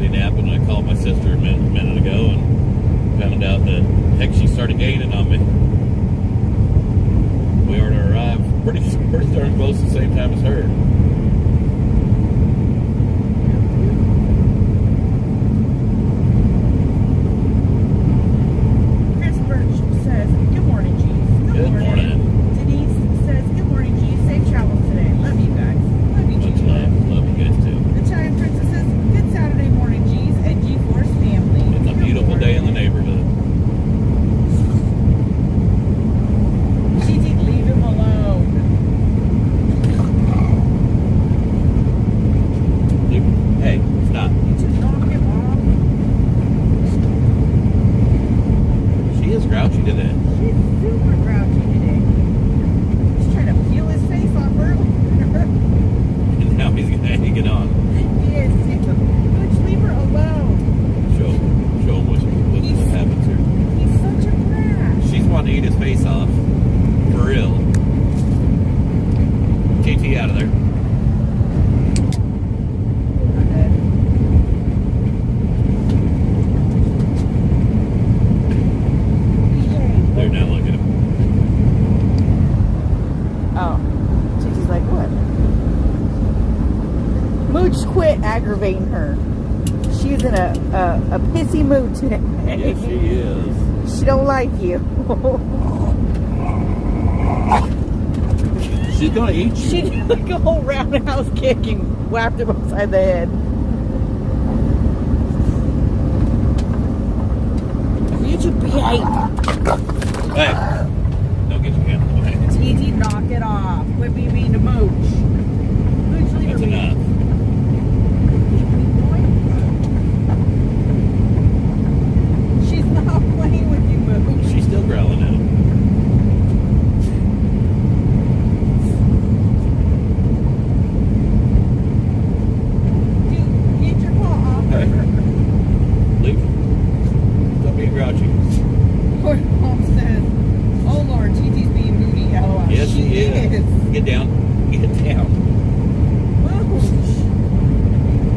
really napping. I called my sister a minute ago and found out that, heck, she started gaining on me. We are to arrive pretty darn close at the same time as her. Chris Birch says, good morning, Chief. Good morning. Denise says, good morning, Chief. Safe travels today. Love you guys. Love you, Chief. Love you guys too. The Giant Princess says, good Saturday morning, G's and G-Force family. It's a beautiful day in the neighborhood. Gigi, leave him alone. Hey, stop. You just knock him off. She is grouchy today. She's super grouchy today. He's trying to peel his face off earlier. And now he's hanging on. He is. Let's leave her alone. Show him what happens here. He's such a brat. She's wanting to eat his face off. For real. KT out of there. There, now look at him. Oh. Gigi's like, what? Mooch, quit aggravating her. She's in a pissy mood today. Yes, she is. She don't like you. She's gonna eat you. She did like a whole roundhouse kick and whacked him upside the head. You should behave. Hey, don't get your hand in the way. TT, knock it off. Quit being mean to Mooch. Mooch, leave That's her be. enough. She's not playing with you, Mooch. She's still growling out. Dude, get your paw off her. Leave. Stop being grouchy. Poor mom says, oh Lord, TT's being moody. LOL. Yes, she is. Get down. Get down. Mooch.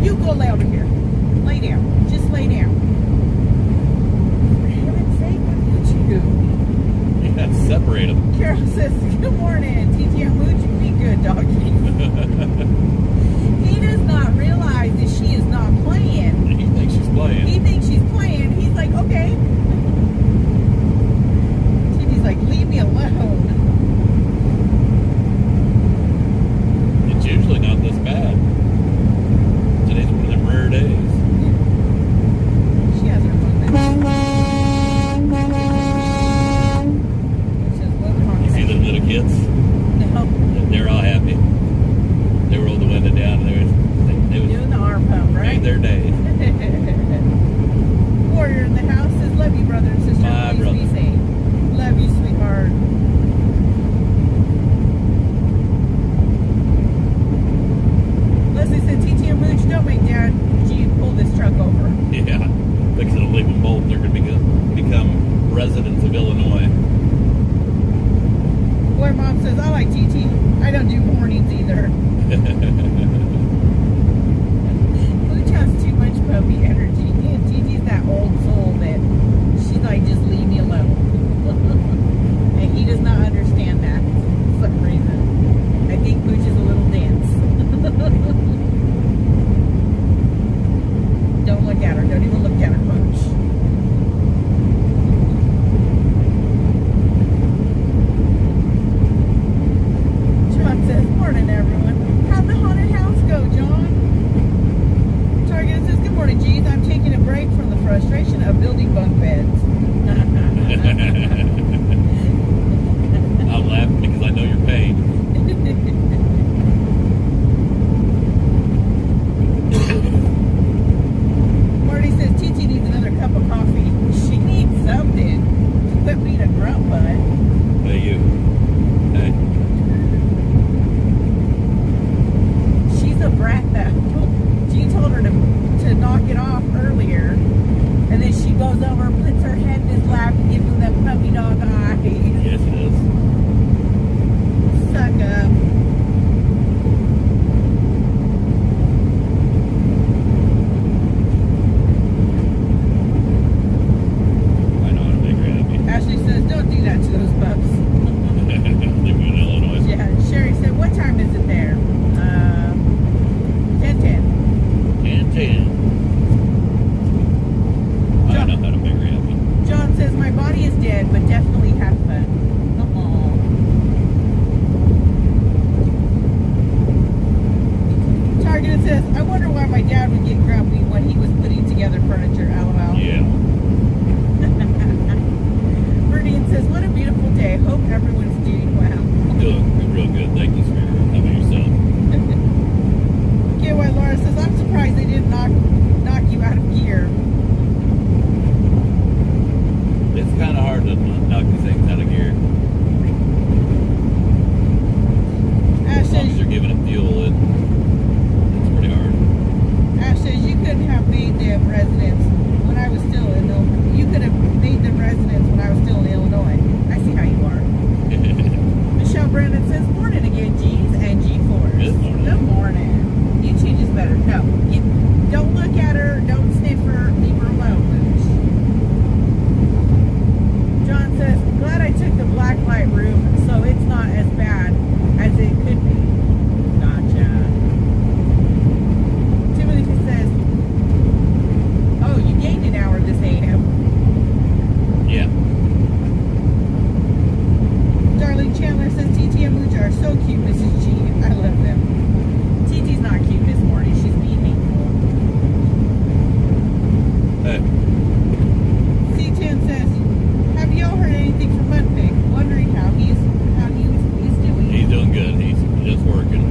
You go lay over here. Lay down. Just lay down. For heaven's sake, what did you do? You got to separate them. Carol says, good morning. TT and Mooch, be good, doggy. He does not realize that she is not playing. He thinks she's playing. He thinks she's playing. He's like, okay. TT's like, leave me alone. It's usually not this bad. Today's one of them rare days. She has her phone there. You see them little kids? No. They're all happy. They rolled the window down and they was Doing the arm pump, right? made their day. Warrior in the house says, love you, brother and sister. My Please brother. be safe. Love you, sweetheart. Leslie said, TT and Mooch, don't make Dad G pull this truck over. Yeah. Fixing to leave them both. They're going to become residents of Illinois. Boy, Mom says, I like TT. I don't do mornings either. Mooch has too much Brandon says, I wonder why my dad would get grumpy when he was putting together furniture. LOL. Yeah. Brandon says, what a beautiful day. Hope everyone's doing well. Doing real good. Thank you, sweetheart. How about yourself? KY Laura says, I'm surprised they didn't knock you out of gear. It's kind of hard to knock these things out of gear. Ash As long as says, you're giving it fuel, it's pretty hard. Ash says, you couldn't have made them residents when I was still in Illinois. You could have made them residents when I was still in Illinois. I see how you are. Michelle Brandon says, morning again, G's and G4s. Good morning. Good morning. You change is better. No. Don't look at her. Don't sniff her. Leave her alone. John says, glad I took the black light room so it's not as bad as it could be. Gotcha. Timothy says, oh, you gained an hour this AM. Yeah. Darlene Chandler says, TT and Mooch are so cute, Mrs. G. I love them. TT's not cute this morning. She's being hateful. Hey. C10 says, have y'all heard anything from Mudpig? Wondering how he's doing. He's doing good. He's just working.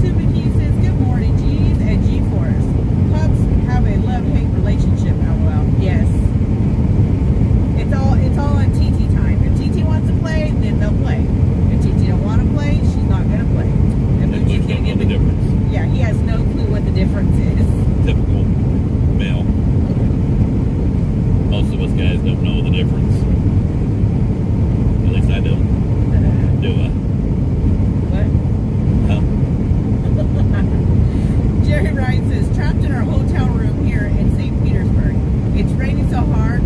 Super Q says, good morning, G's and G4s. Pups have a love-hate relationship, LOL. Yes. It's all on TT time. If TT wants to play, then they'll play. If TT don't want to play, she's not going to play. And And we don't know the difference. Yeah, he has no clue what the difference is. Typical male. Most of us guys don't know the difference. At least I don't. Do I? What? Huh? Jerry Ryan says, trapped in our hotel room here in St. Petersburg. It's raining so hard,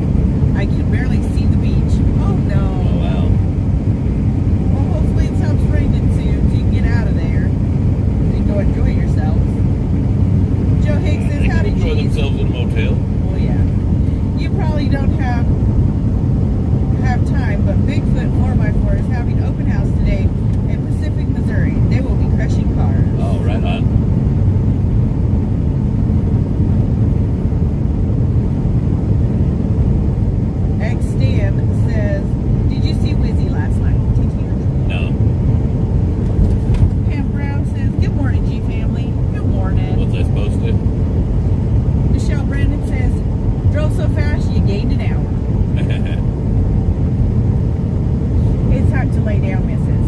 I can barely see the beach. Oh no. Oh, wow. Well, hopefully it stops raining soon so you can get out of there and go enjoy yourselves. Joe Higgs says, They can howdy, enjoy G's. themselves in a motel. Well, yeah. You probably don't have time, but Bigfoot 4x4 is having open house today in Pacific, Missouri. They will be crushing cars. Oh, right on. X Stan says, did you see Wizzy last night? No. Pam Brown says, good morning, G family. Good morning. What's I supposed to? Michelle Brandon says, drove so fast you gained an hour. It's time to lay down, missus.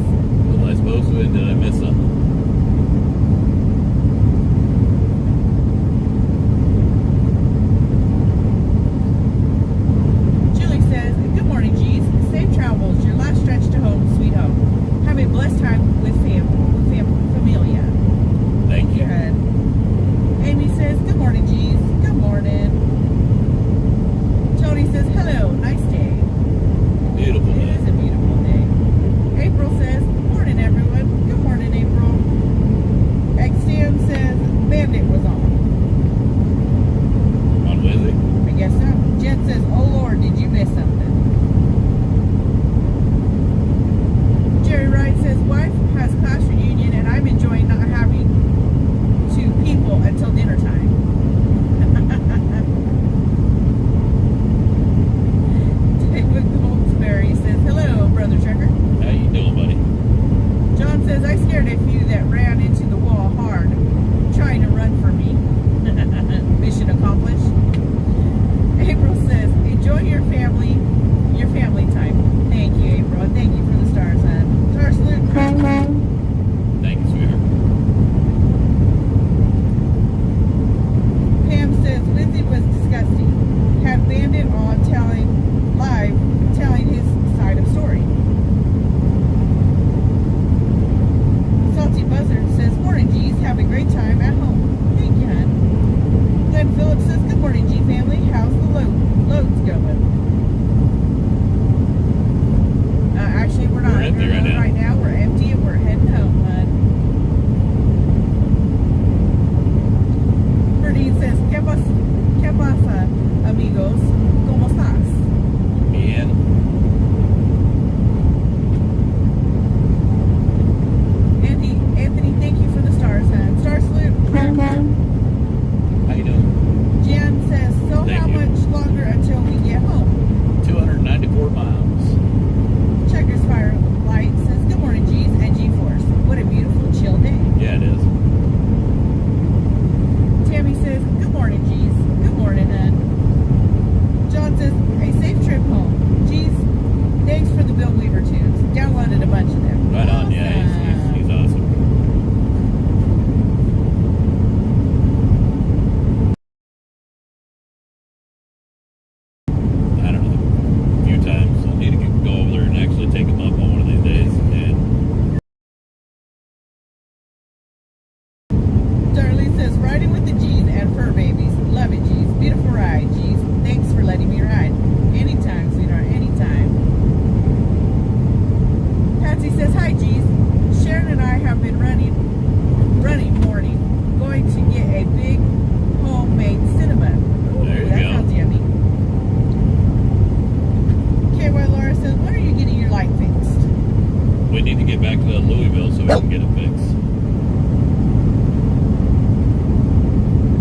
get back to Louisville so we can get it fixed.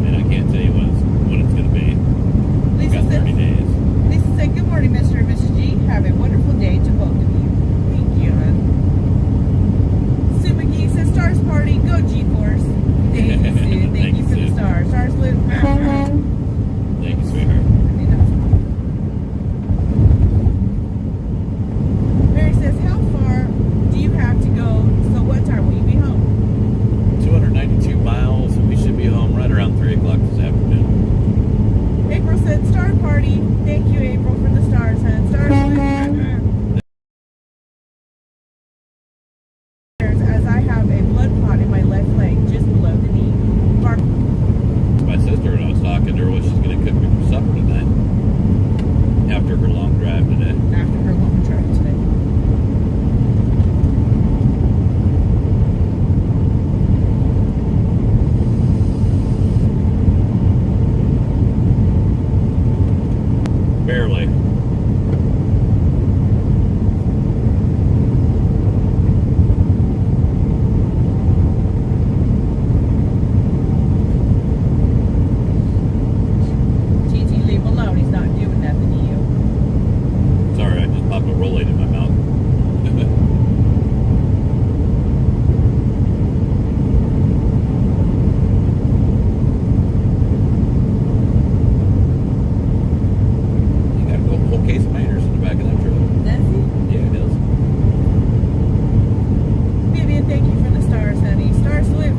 And I can't tell you when it's going to be. We've got 30 days. Lisa said, good morning, Mr. and Mrs. G. Have a wonderful day to both of you. Thank you, hon. Sue McGee says, Stars Party, go G-Force. Thank you, Sue. Thank you for the stars. Stars live. Thank you, sweetheart. Mary says, how far do you have to go? So what time will you be home? 292 miles, and we should be home right around 3 o'clock this afternoon. April said, Star Party. Thank you, April, for the stars, hon. Stars as I have a blood clot in my left leg, just below the knee. My sister, when I was talking to her, was she's going to cook me for supper tonight. After her long drive today. After her long drive today. Barely. TT, leave him alone. He's not doing nothing to you. Sorry, I just popped a Rollin in my mouth. You got a whole case of Mainers in the back of that truck. Does he? Yeah, it does. Vivian, thank you for the stars, honey. Stars live.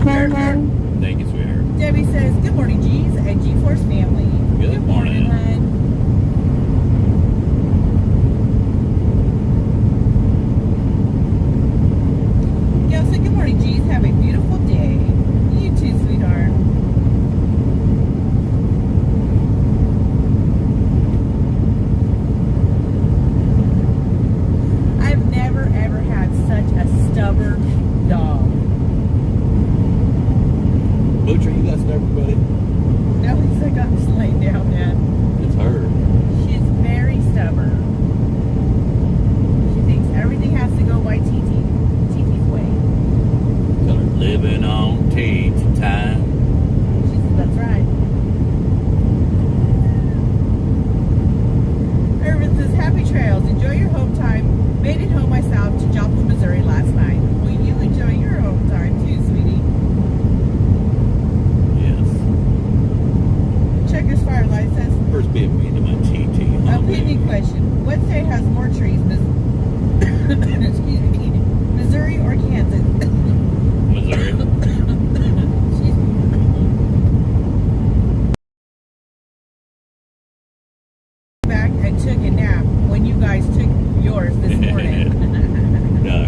Thank you, sweetheart. Debbie says, good morning, G's and G-Force family. Good morning. hon. Gail said, good morning, G's. Have a beautiful day. You too, sweetheart. I've never, ever had such a stubborn dog. Butcher, you got stubborn, buddy? No, he's like, I'm just laying down, Dad. It's her. She's very stubborn. She thinks everything has to go by TT's way. Tell her living on tea time. She said, that's right. Irvin says, happy trails. Enjoy your home time. Made it home myself to Joplin, Missouri last night. Will you enjoy your home time too, sweetie? Yes. Checkers Firelight says, First being mean to my TT. opinion question. What state has more trees? Excuse me, Missouri or Kansas? Missouri. Excuse me. Back and took a nap when you guys took yours this morning. No.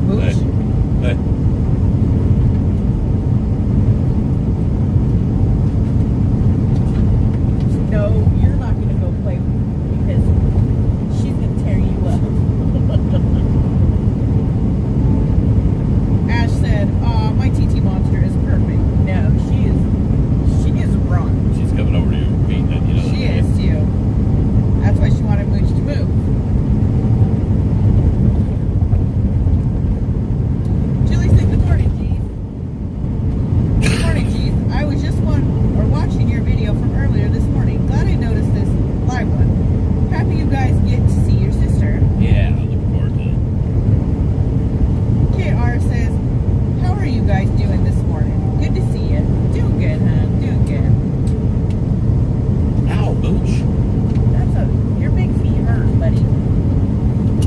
Booch. Hey. No, you're not going to go play because she's going to tear you up. Ash said, my TT monster is perfect. No, she is wrong. She's coming over to you and beating it, you know. She is too. That's why she wanted Mooch to move. Julie said, good morning, Jeez. Good morning, Jeez. I was just watching your video from earlier this morning. Glad I noticed this live one. Happy you guys get to see your sister. Yeah, I look forward to it. KR says, how are you guys doing this morning? Good to see you. Doing good, huh? Doing good. Ow, Booch. Your big feet hurt, buddy.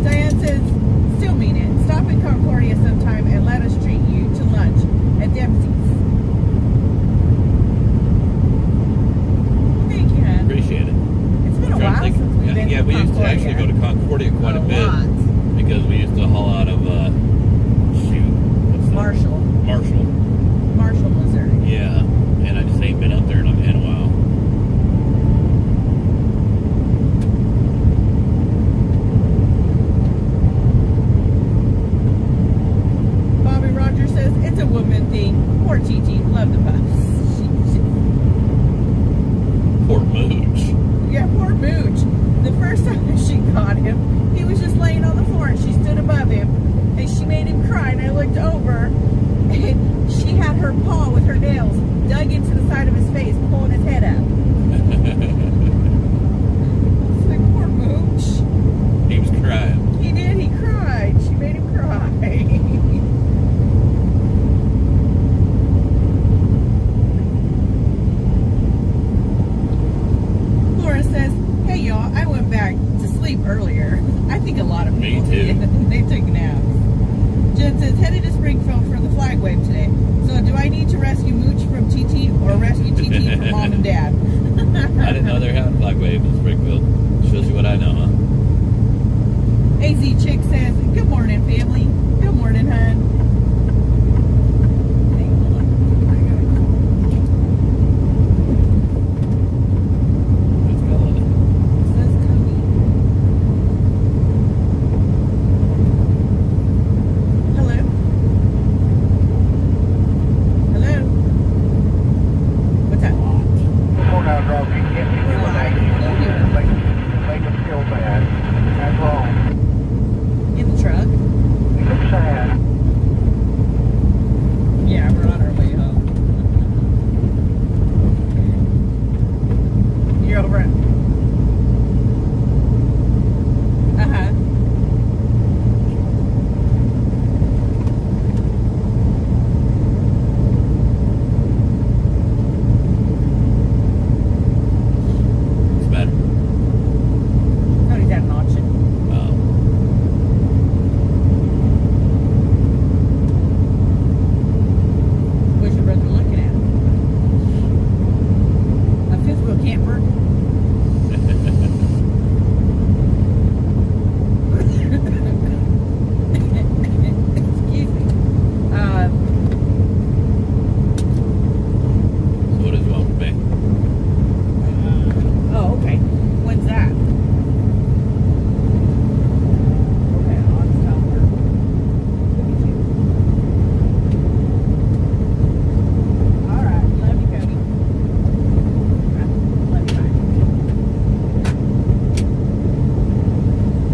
Diane says, still mean it. Stop in Concordia sometime and let us treat you to lunch at Dempsey's. Thank you, hon. Appreciate it. It's been a while since we've been Yeah, to we used to Concordia. actually go to Concordia quite a bit. lot. Because we used to haul out of, what's that? Marshall, Missouri. Yeah, and I just ain't been out there in a while. Bobby Rogers says, it's a woman thing. Poor TT. Love the pups. Poor Mooch. Yeah, poor Mooch. The first first time she got him, he was just laying on the floor and she stood above him and she made him cry. And I looked over and she had her paw with her nails dug into the side of his face, pulling his head up. It's like, poor Mooch. He was crying. He did, he cried. She made him cry. Laura says, hey y'all, I went back to sleep earlier. I think a lot of Me people too. did. They took naps. Jen says, headed to Springfield for the flag wave today. So do I need to rescue Mooch from TT or rescue TT from mom and dad? I didn't know they were having flag wave in Springfield. Shows you what I know, huh? AZ Chick says, good morning, family. Good morning, hun. Hang on. I gotta call. It's going. It says Cody. Hello? Hello? What's that? Pull down drop, you can't be We're live. make them feel bad. That's wrong. In the truck? It's sad. Yeah, we're on our way home. You're over it. Uh-huh. It's better. Cody's had an auction. What's your brother looking at? A fifth wheel camper? Excuse me. So what does you want from me? Oh, okay. When's that? Okay, I'll just tell her. Look at you. All right. Love you, Cody. Love you, bye.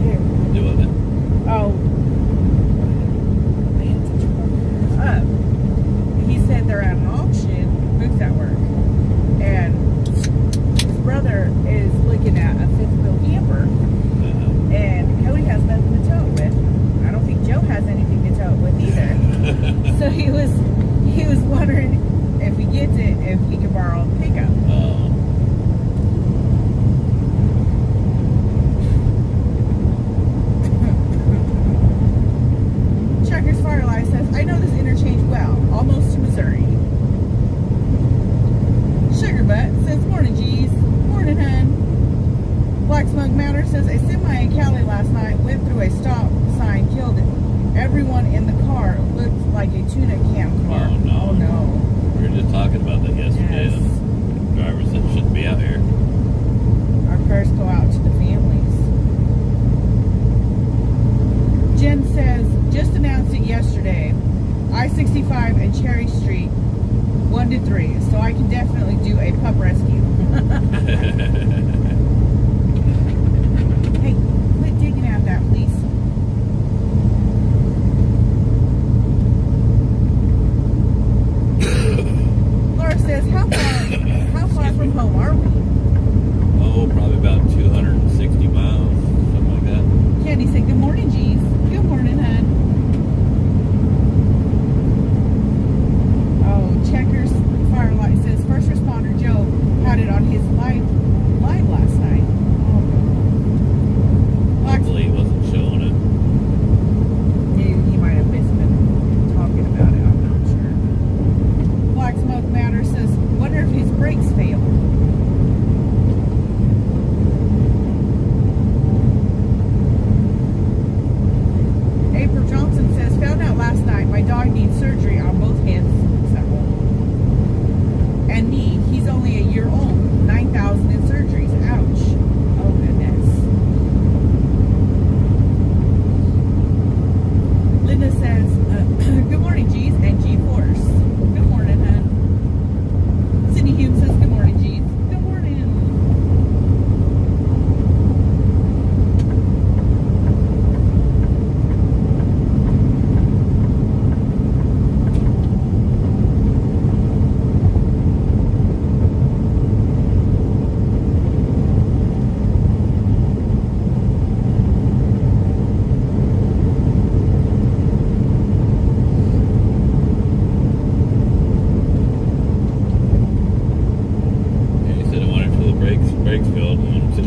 Here. Do it then. Oh. He said they're at an auction, booths at work, and his brother is looking at a fifth wheel camper, and Cody has nothing to tow it with. I don't think Joe has anything to tow it with either. So he was wondering if he gets it, if he could borrow a pickup. Checkers Firelight says, I know this interchange well, almost to Missouri. Sugar Butt says, morning, G's. Morning, hun. Black Smoke Matter says, a semi in Cali last night went through a stop sign, killed it. Everyone in the car looked like a tuna can car. Oh, no. Oh, no. We were just talking about that yesterday. Yes. The driver said shouldn't be out here. Our prayers go out to the families. Jen says, just announced it yesterday. I-65 and Cherry Street, 1 to 3. So I can definitely do a pup rescue. Hey, quit digging at that, please. Laura says, how far from home are we?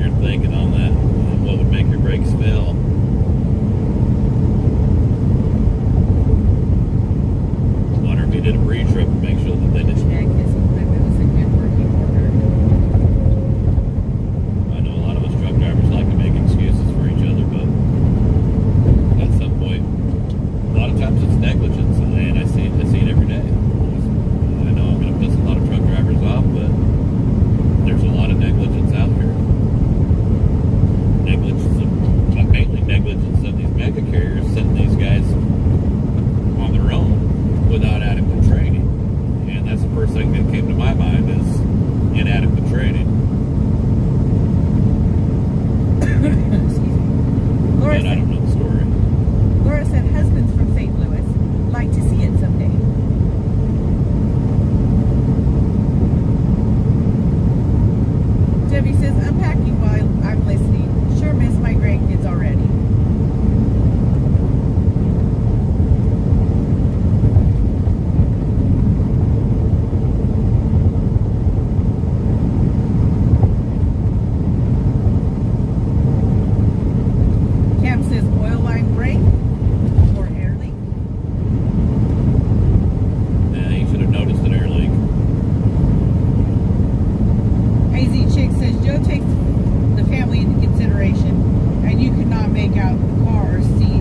you're thinking on that? What would make your brakes fail? Wonder if he did a pre-trip to make sure that they didn't. Check his equipment was in good working order. I know a lot of us truck drivers like to make excuses for each other, but at some point, a lot of times it's negligence, and I see it every day. I know I'm going to piss a lot of truck drivers off, but there's a lot of negligence out here. Mainly negligence of these mega carriers setting these guys on their own without adequate training. And that's the first thing that came to my mind is inadequate training. Excuse me. Laura But I don't know the story. Laura said, husband's from St. Louis. Like to see it someday. Debbie says, I'm packing while I'm listening. Sure miss my grandkids already. Cam says, oil line break or air leak. Yeah, you should have noticed an air leak. AZ Chick says, Joe takes the family into consideration, and you could not make out the car or see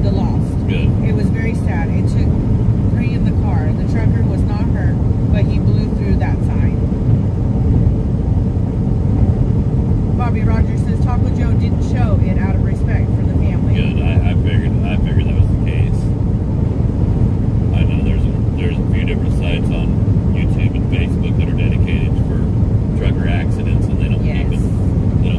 the loss. Good. It was very sad. It took 3 in the car. The trucker was not hurt, but he blew through that sign. Bobby Rogers says, Taco Joe didn't show it out of respect for the family. Good. I figured that was the case. I know there's a few different sites on YouTube and Facebook that are dedicated for trucker accidents, and they don't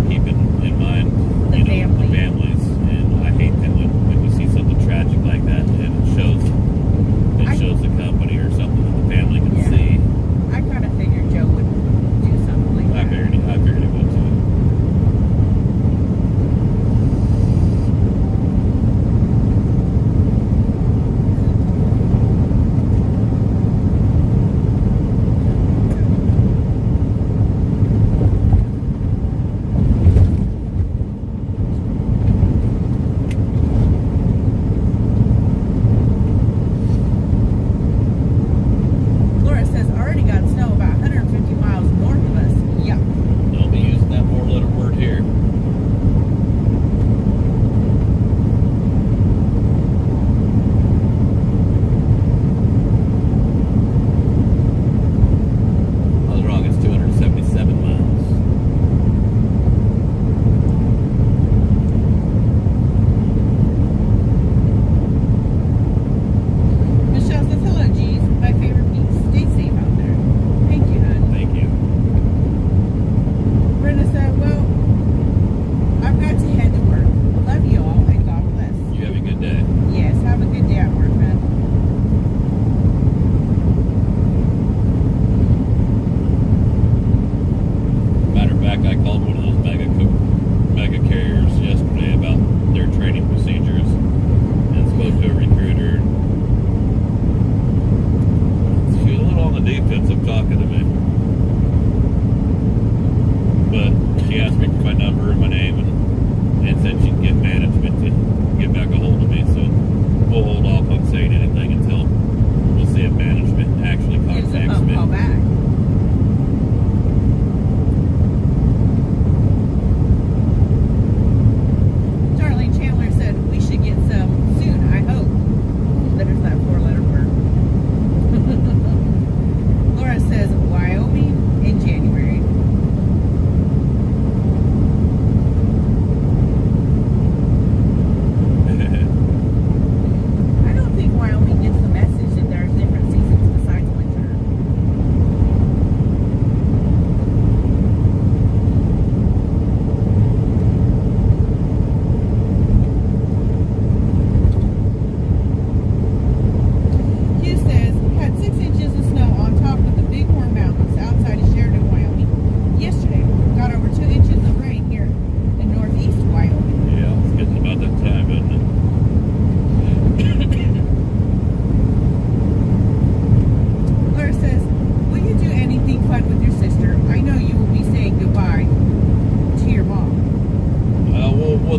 keep it in mind The family. the families. And I hate that when you see something tragic like that and it shows the company or something that the family can Yeah. see. I kind of figured Joe would do something like I that. figured it would too.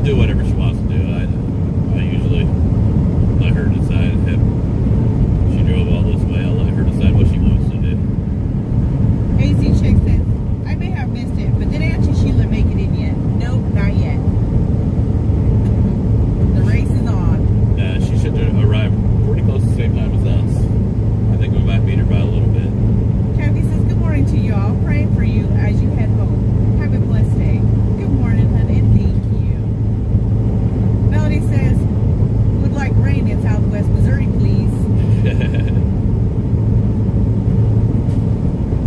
do whatever she wants to do. I usually let her decide. If she drove all this way, I'll let her decide what she wants to do. AZ Chick says, I may have missed it, but did Auntie Sheila make it in yet? Nope, not yet. The race is on. She should arrive pretty close to the same time as us. I think we might beat her by a little bit. Kathy says, good morning to you all. Praying for you as you head home. Have a blessed day. Good morning, honey, and thank you. Melody says, would like rain in southwest Missouri, please.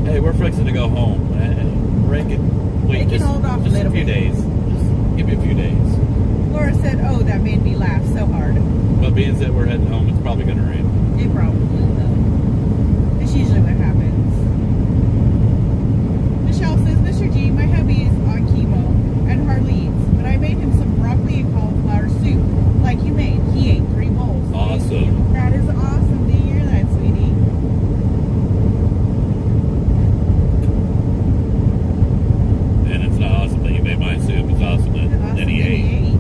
Hey, we're fixing to go home. Rain can wait. It can hold off a just little few bit. days. Just give me a few days. Laura said, oh, that made me laugh so hard. But being said we're heading home, it's probably going to rain. It probably will. It's usually what happens. Michelle says, Mr. G, my hubby is on chemo and hardly eats, but I made him some broccoli and cauliflower soup like you made. He ate 3 bowls. Awesome. That is awesome to hear that, sweetie. And it's not awesome that you made my soup. It's awesome that he ate.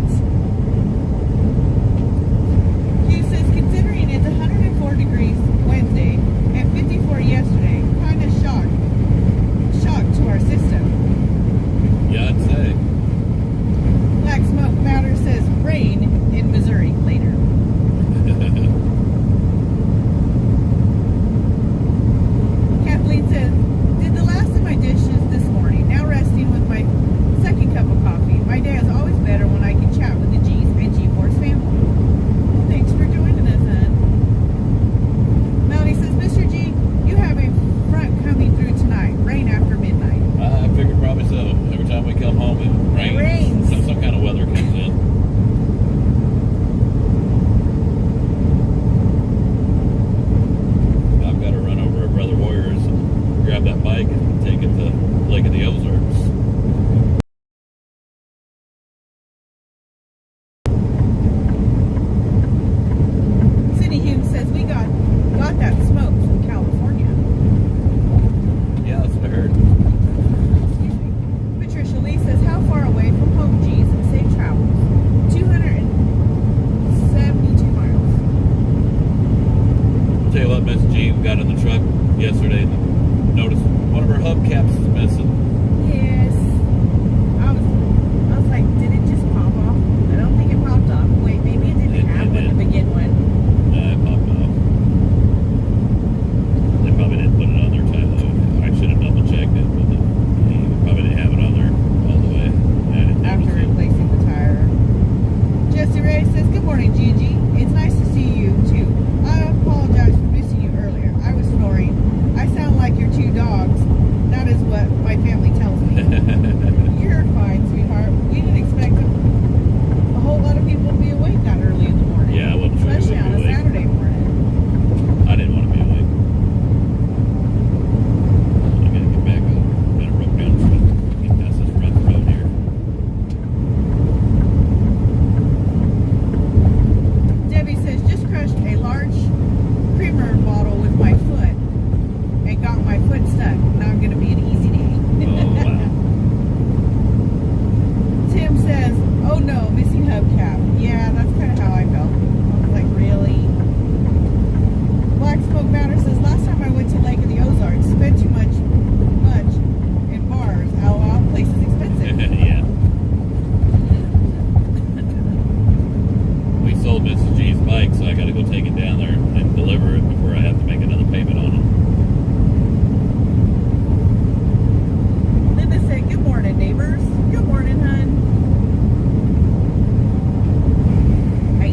Hugh says, considering it's 104 degrees Wednesday and 54 yesterday, kind of shock to our system. Yeah, I'd say. Black Smoke Matter says, rain in Missouri later. Kathleen says, did the last of my dishes this morning, now resting with my second cup of coffee. My day is always better when I can chat with the G's and G-Force family. Well, thanks for joining us, hon. Melanie says, Mr. G, you have a front coming through tonight, rain after midnight. I figured probably so. Every time we come home, it rains. rains. Some kind of weather comes in. I've got to run over to Brother Warriors and grab that bike and take it to Lake of the Ozarks. Cindy Hume says, we got that smoke from California. Yeah, that's what I heard. Excuse me. Patricia Lee says, how far away from home, G's? Safe travels. 272 miles. I'll tell you what, Miss G, we got in the truck yesterday and noticed one of our hubcaps is missing. Yes. I was like, did it just pop off? I don't think it popped off. Wait, maybe it didn't have one to begin with. It popped off. They probably didn't put it on their time though. I should have double checked it, but they probably didn't have it on there all the way. I didn't After notice it. replacing the tire. Jesse Ray says, good morning, Gigi. It's nice to see you, too. I apologize for missing you earlier. I was snoring. I sound like your 2 dogs. That is what my family tells me. You're fine, sweetheart. We didn't expect a whole lot of people to be awake that early in the morning. Yeah, I wasn't sure Especially you on would a be awake. Saturday morning. I didn't want to be awake. I gotta get back up. Gotta rope down the road. Get past this rough road here. Debbie says, just crushed a large creamer bottle with my foot and got my foot stuck. Not going to be an easy day. Oh, wow. Tim says, oh no, missing hubcap. Yeah, that's kind of how I felt. I was like, really? Black Smoke Matter says, last time I went to Lake of the Ozarks, spent too much in bars. LOL, place is expensive. Yeah. We sold Mrs. G's bike, so I gotta go take it down there and deliver it before I have to make another payment on it. Linda said, good morning, neighbors. Good morning, hun. I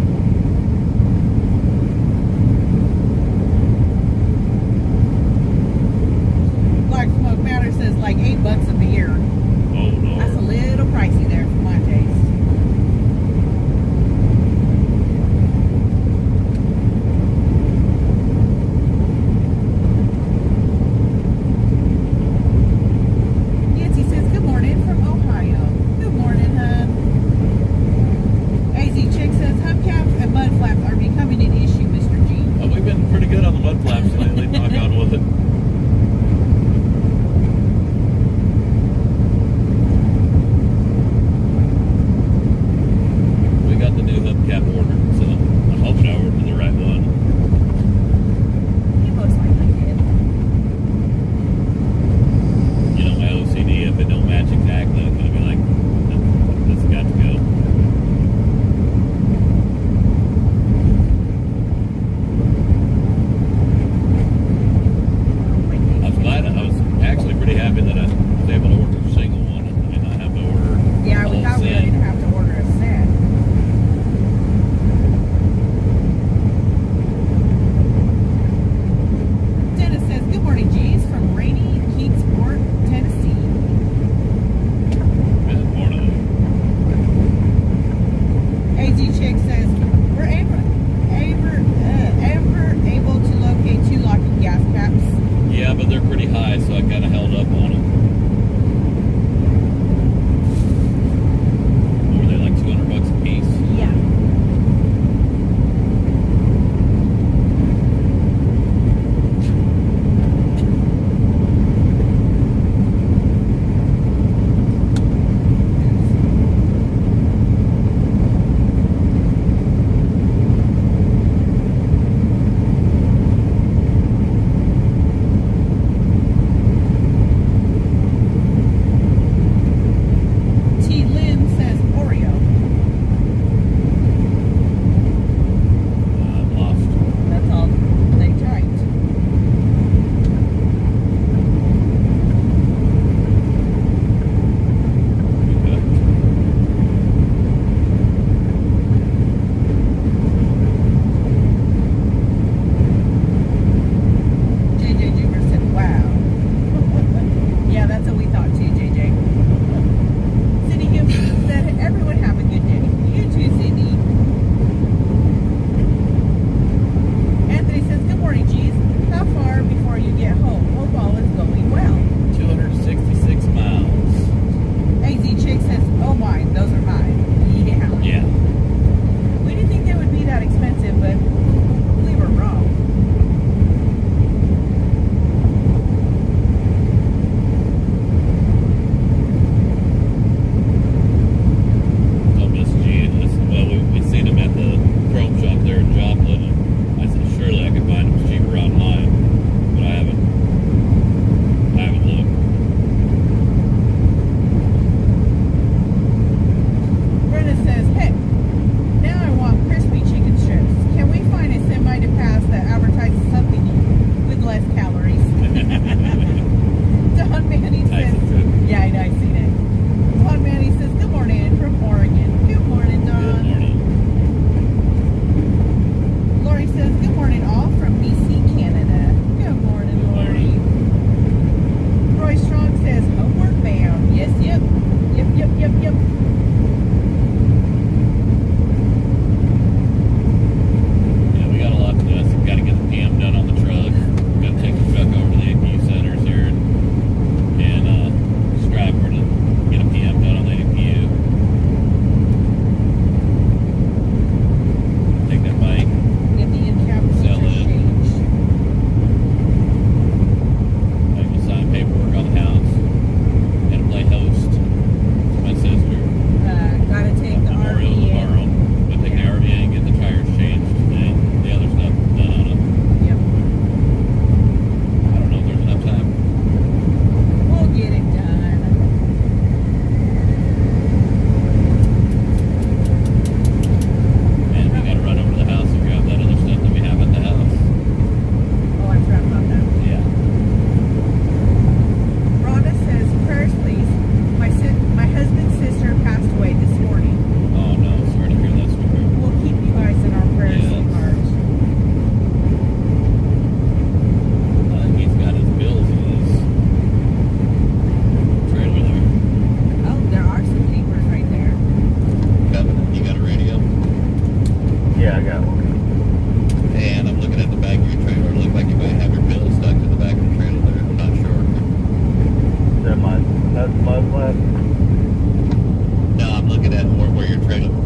where your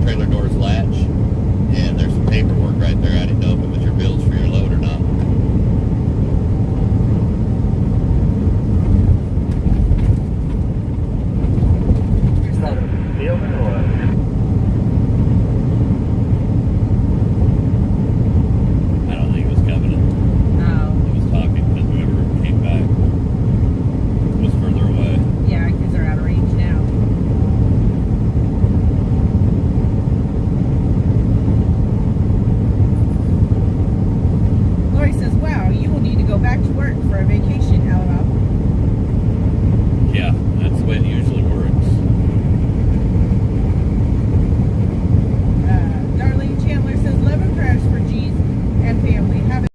trailer doors latch, and there's some paperwork right there. I didn't know if it was your bills for your load or not. Is that a building or a... I don't think it was Covenant. Oh, It was talking because whoever came back was further away. yeah, because they're out of range now. Lori says, wow, you will need to go back to work for a vacation, LOL. Yeah, that's the way it usually works. Darlene Chandler says, love and prayers for G's and family. Have a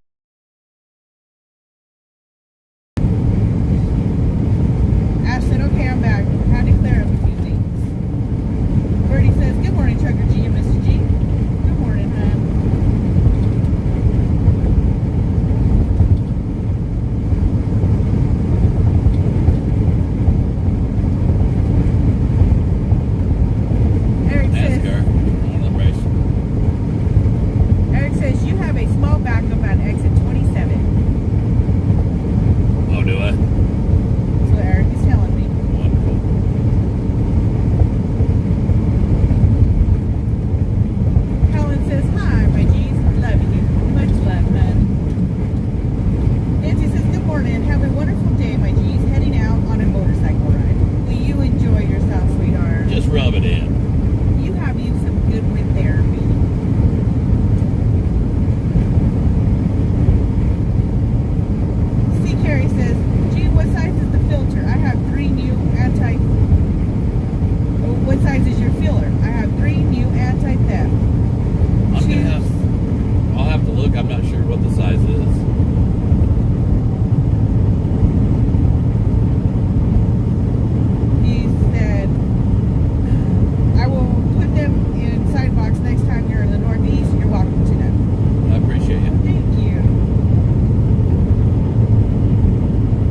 Ash said, okay, I'm back. Had to clear up a few things. Birdie says, good morning, Trucker G and Mrs. G. Good morning, hon. Eric says, NASCAR, on the race. Eric says, you have a small backup at exit 27. Oh, do I? That's what Eric is telling me. Wonderful. Helen says, hi, my G's. Love you. Much love, hon. Nancy says, good morning. Have a wonderful day, my G's. Heading out on a motorcycle ride. Will you enjoy yourself, sweetheart? Just rub it in. You have you some good wind therapy. C. Carey says, gee, what size is the filter? I have 3 new what size is your filler? I have 3 new anti-theft. I'll have to look. I'm not sure what the size is. He said, I will put them in sidewalks next time you're in the Northeast. You're welcome to them. I appreciate it. Thank you.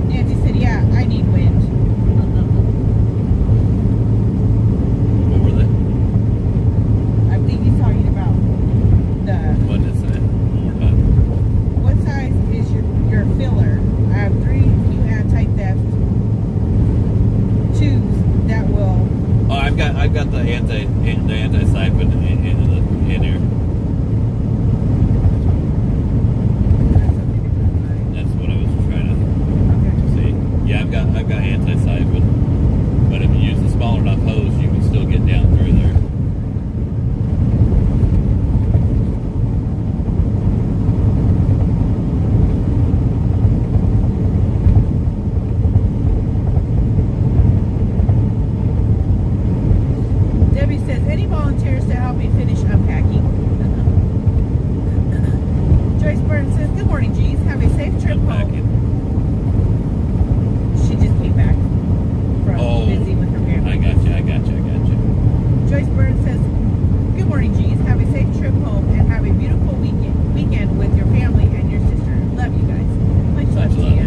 Nancy said, yeah, I need wind. What were they? I believe he's talking about the, What did it say? One more time. what size is your filler? I have 3 new anti-theft tubes that will, Oh, I've got the anti-siphon in here. That's what I was trying to okay. see. Yeah, I've got anti-siphon, but if you use a small enough hose, you can still get down through there. Debbie says, any volunteers to help me finish unpacking? Joyce Burns says, good morning, G's. Have a safe trip home. Unpacking. She just came back from Oh, busy with her family. I got you. Joyce Burns says, good morning, G's. Have a safe trip home and have a beautiful weekend with your family and your sister. Love you guys. Much love to love. you.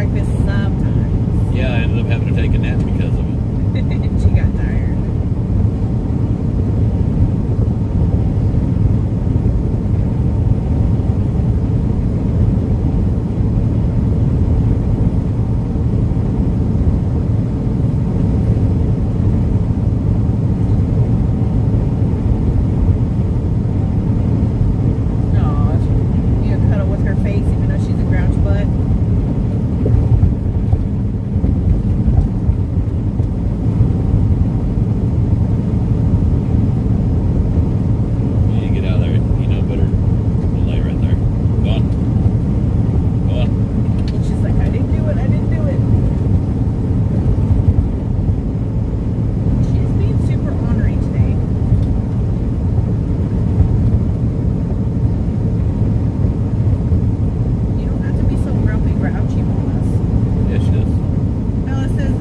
breakfast sometimes. Yeah, I ended up having to take a nap because of it. She got tired. Aw, you know, cuddle with her face even though she's a grouch butt. You get out of there. You know better. Lay right there. Go on. Go on. And she's like, I didn't do it, I didn't do it. She's being super ornery today. You don't have to be so grumpy, grouchy on us. Yes, she does. Bella says,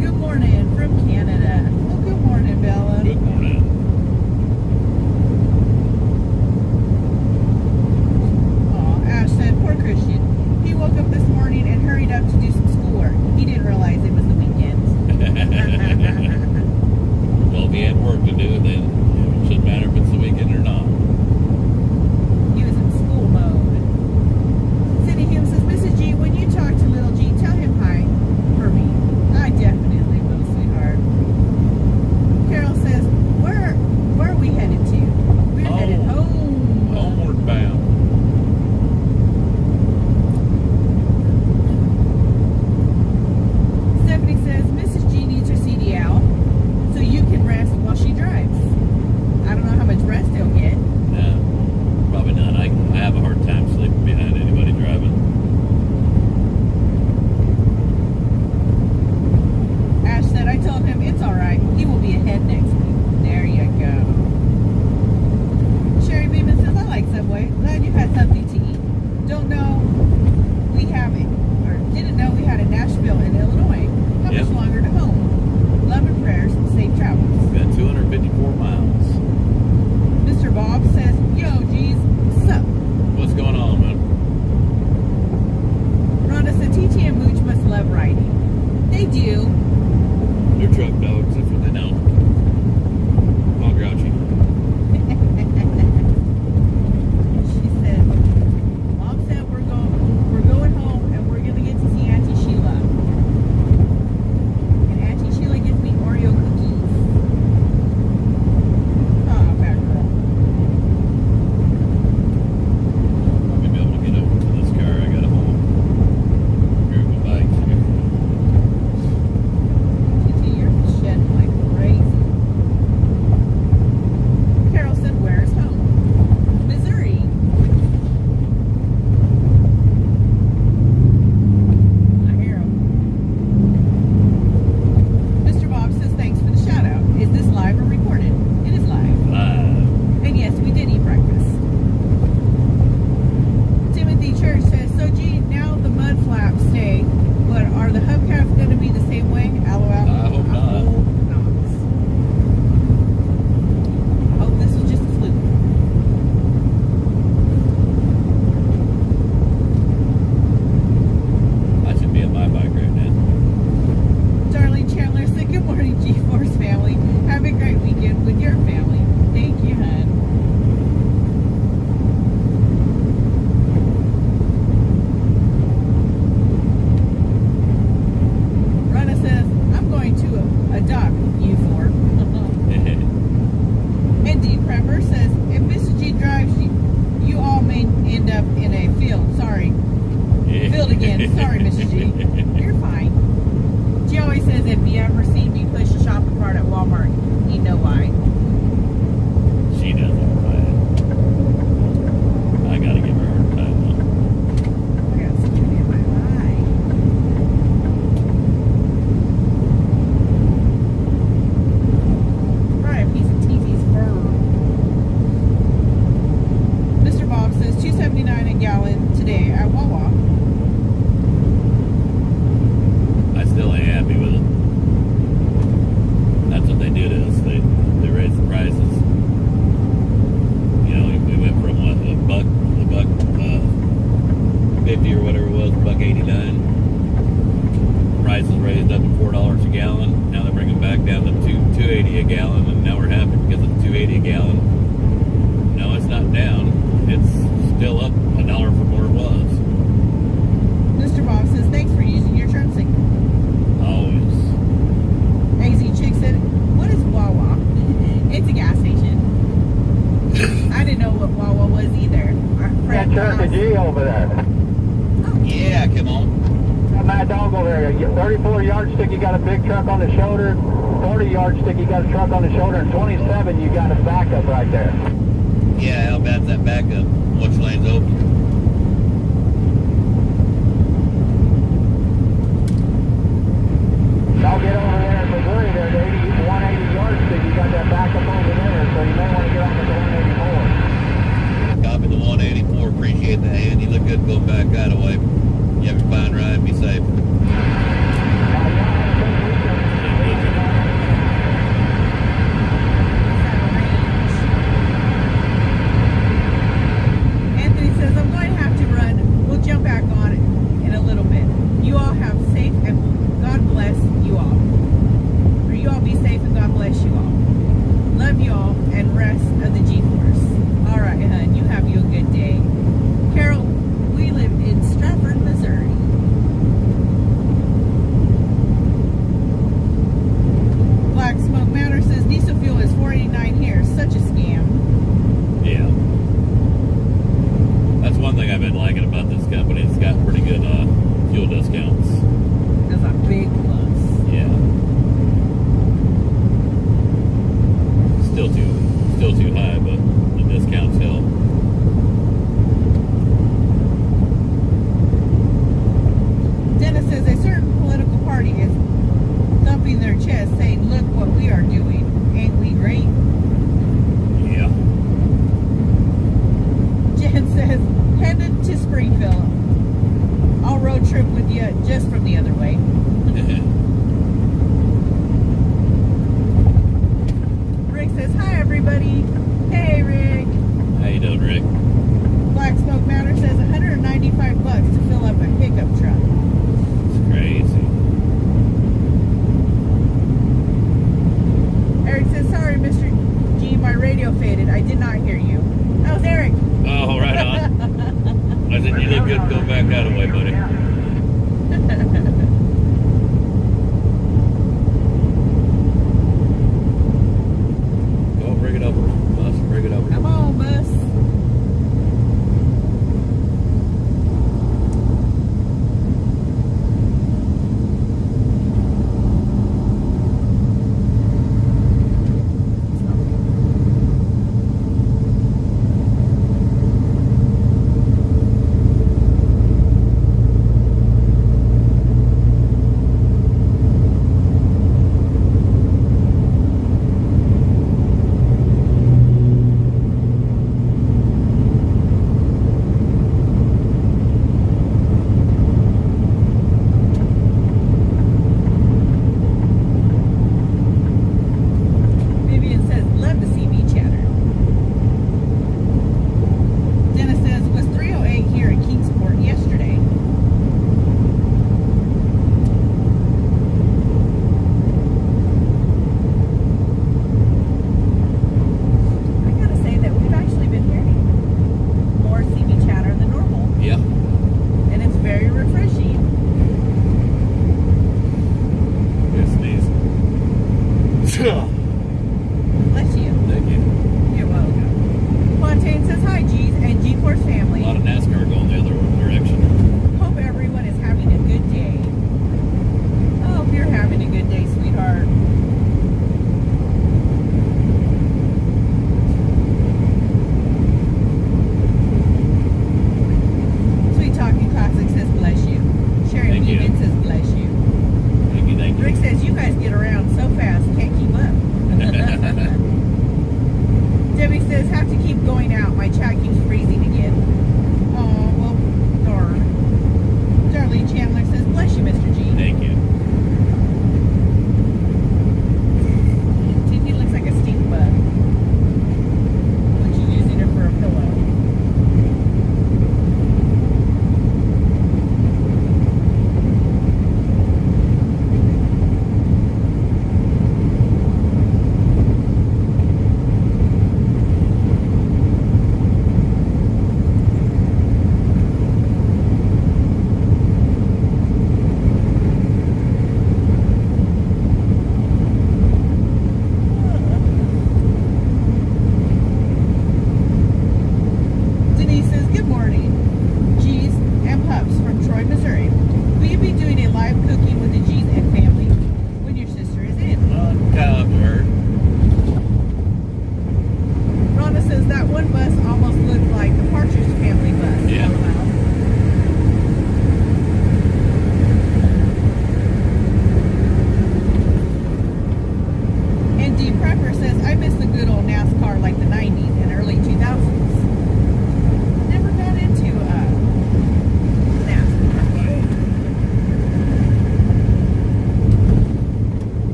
good morning from Canada. Well, good morning, Bella. Good morning. Aw, Ash said, poor Christian. He woke up this morning and hurried up to do some schoolwork. He didn't realize it was the weekend. Well, if he had work to do, then it shouldn't matter if it's the weekend or not. He was in school mode. Cindy Hume says, Mrs. G, when you talk to little G, tell him hi for me. I definitely will, sweetheart. Carol says, where are we headed to? We're headed home. Homeward bound. Stephanie says, Mrs. G needs her CDL so you can rest while she drives. I don't know how much rest they'll get. No, probably not. I have a hard time sleeping behind anybody driving. Ash said, I told him it's all right. He will be ahead next week. There you go. Sherry Beeman says, I like Subway. Glad you had something to eat. Don't know we have it, or didn't know we had a Nashville in Illinois. How Yep. much longer to home? Love and prayers and safe travels. We've got 254 miles. Mr. Bob says, yo, geez, sup? What's going on, man? Rhonda said, TT and Mooch must love riding. They do. They're truck dogs. That's what they know. All grouchy. She said, Mom said we're going home and we're gonna get to see Auntie Sheila. And Auntie Sheila gives me Oreo cookies. Oh, bad girl. Probably be able to get over to this car. I got a whole group of bikes here. TT, you're shedding like crazy. Carol said, where's home? Missouri. I hear him. Mr. Bob says, thanks for the shout out. Is this live or recorded? It is live. Live. And yes, we did eat breakfast. Timothy Church says, so gee, now the mud flaps stay, but are the hubcaps going to be the same way? LOL. I hope not. I hope not. I hope this was just a fluke. I should be on my bike right now. Darlene Chandler said, good morning, G-Force family. Have a great weekend with your family. Thank you, hon. Rhonda says, I'm going to adopt you for. And Dean Prepper says, if Mrs. G drives, you all may end up in a field. Sorry. Field again. Sorry, Mrs. G. You're fine. She always says, if you ever see me push a shopping cart at Walmart, you know why. She does all right. I gotta give her a hard time though. I got something in my eye. Try a piece of TT's fur. Mr. Bob says $2.79 a gallon today at Wawa. I still ain't happy with it. That's what they do to us. They whatever it was, $1.89. Price is raised up to $4 a gallon. Now they're bringing back down to $2.80 a gallon, and now we're happy because it's $2.80 a gallon. No, it's not down. It's still up $1 from where it was. Mr. Bob says, thanks for using your turn signal. Always. AZ Chick said, what is Wawa? It's a gas station. I didn't know what Wawa was either. Our That friend truck of G over there. Yeah, come on. That mad dog over there. 34 yardstick, you got a big truck on the shoulder. 40 yardstick, you got a truck on the shoulder. And 27, you got a backup right there. Yeah, how bad's that backup? Which lane's open? I'll get over there in Missouri. There's 180 yardstick. You got that backup over there, so you may want to get on the 184. Copy the 184. Appreciate that, hand. You look good going back that way. You have a fine ride. Be safe. Anthony says, I'm going to have to run. We'll jump back on it in a little bit. You all have safe and God bless you all. Or you all be safe and God bless you all. Love you all and rest of the G-Force. All right, hon. You have you a good day. Carol, we live in Stratford, Missouri. Black Smoke Matter says diesel fuel is $4.89 here. Such a scam. Yeah. That's one thing I've been liking about this company. It's got pretty good fuel discounts. That's a big plus. Yeah. Still too high, but the discounts help. Dennis says a certain political party is thumping their chest saying, look what we are doing. Ain't we great? Yeah. Jen says, headed to Springfield. I'll road trip with you just from the other way. Rick says, hi everybody. Hey Rick. How you doing, Rick? Black Smoke Matter says $195 to fill up a pickup truck. It's crazy. Eric says, sorry Mr. G, my radio faded. I did not hear you. That was Eric. Oh, right on. I said you look good going back that way, buddy. Go bring it over. Bus, bring it over. Come on, bus.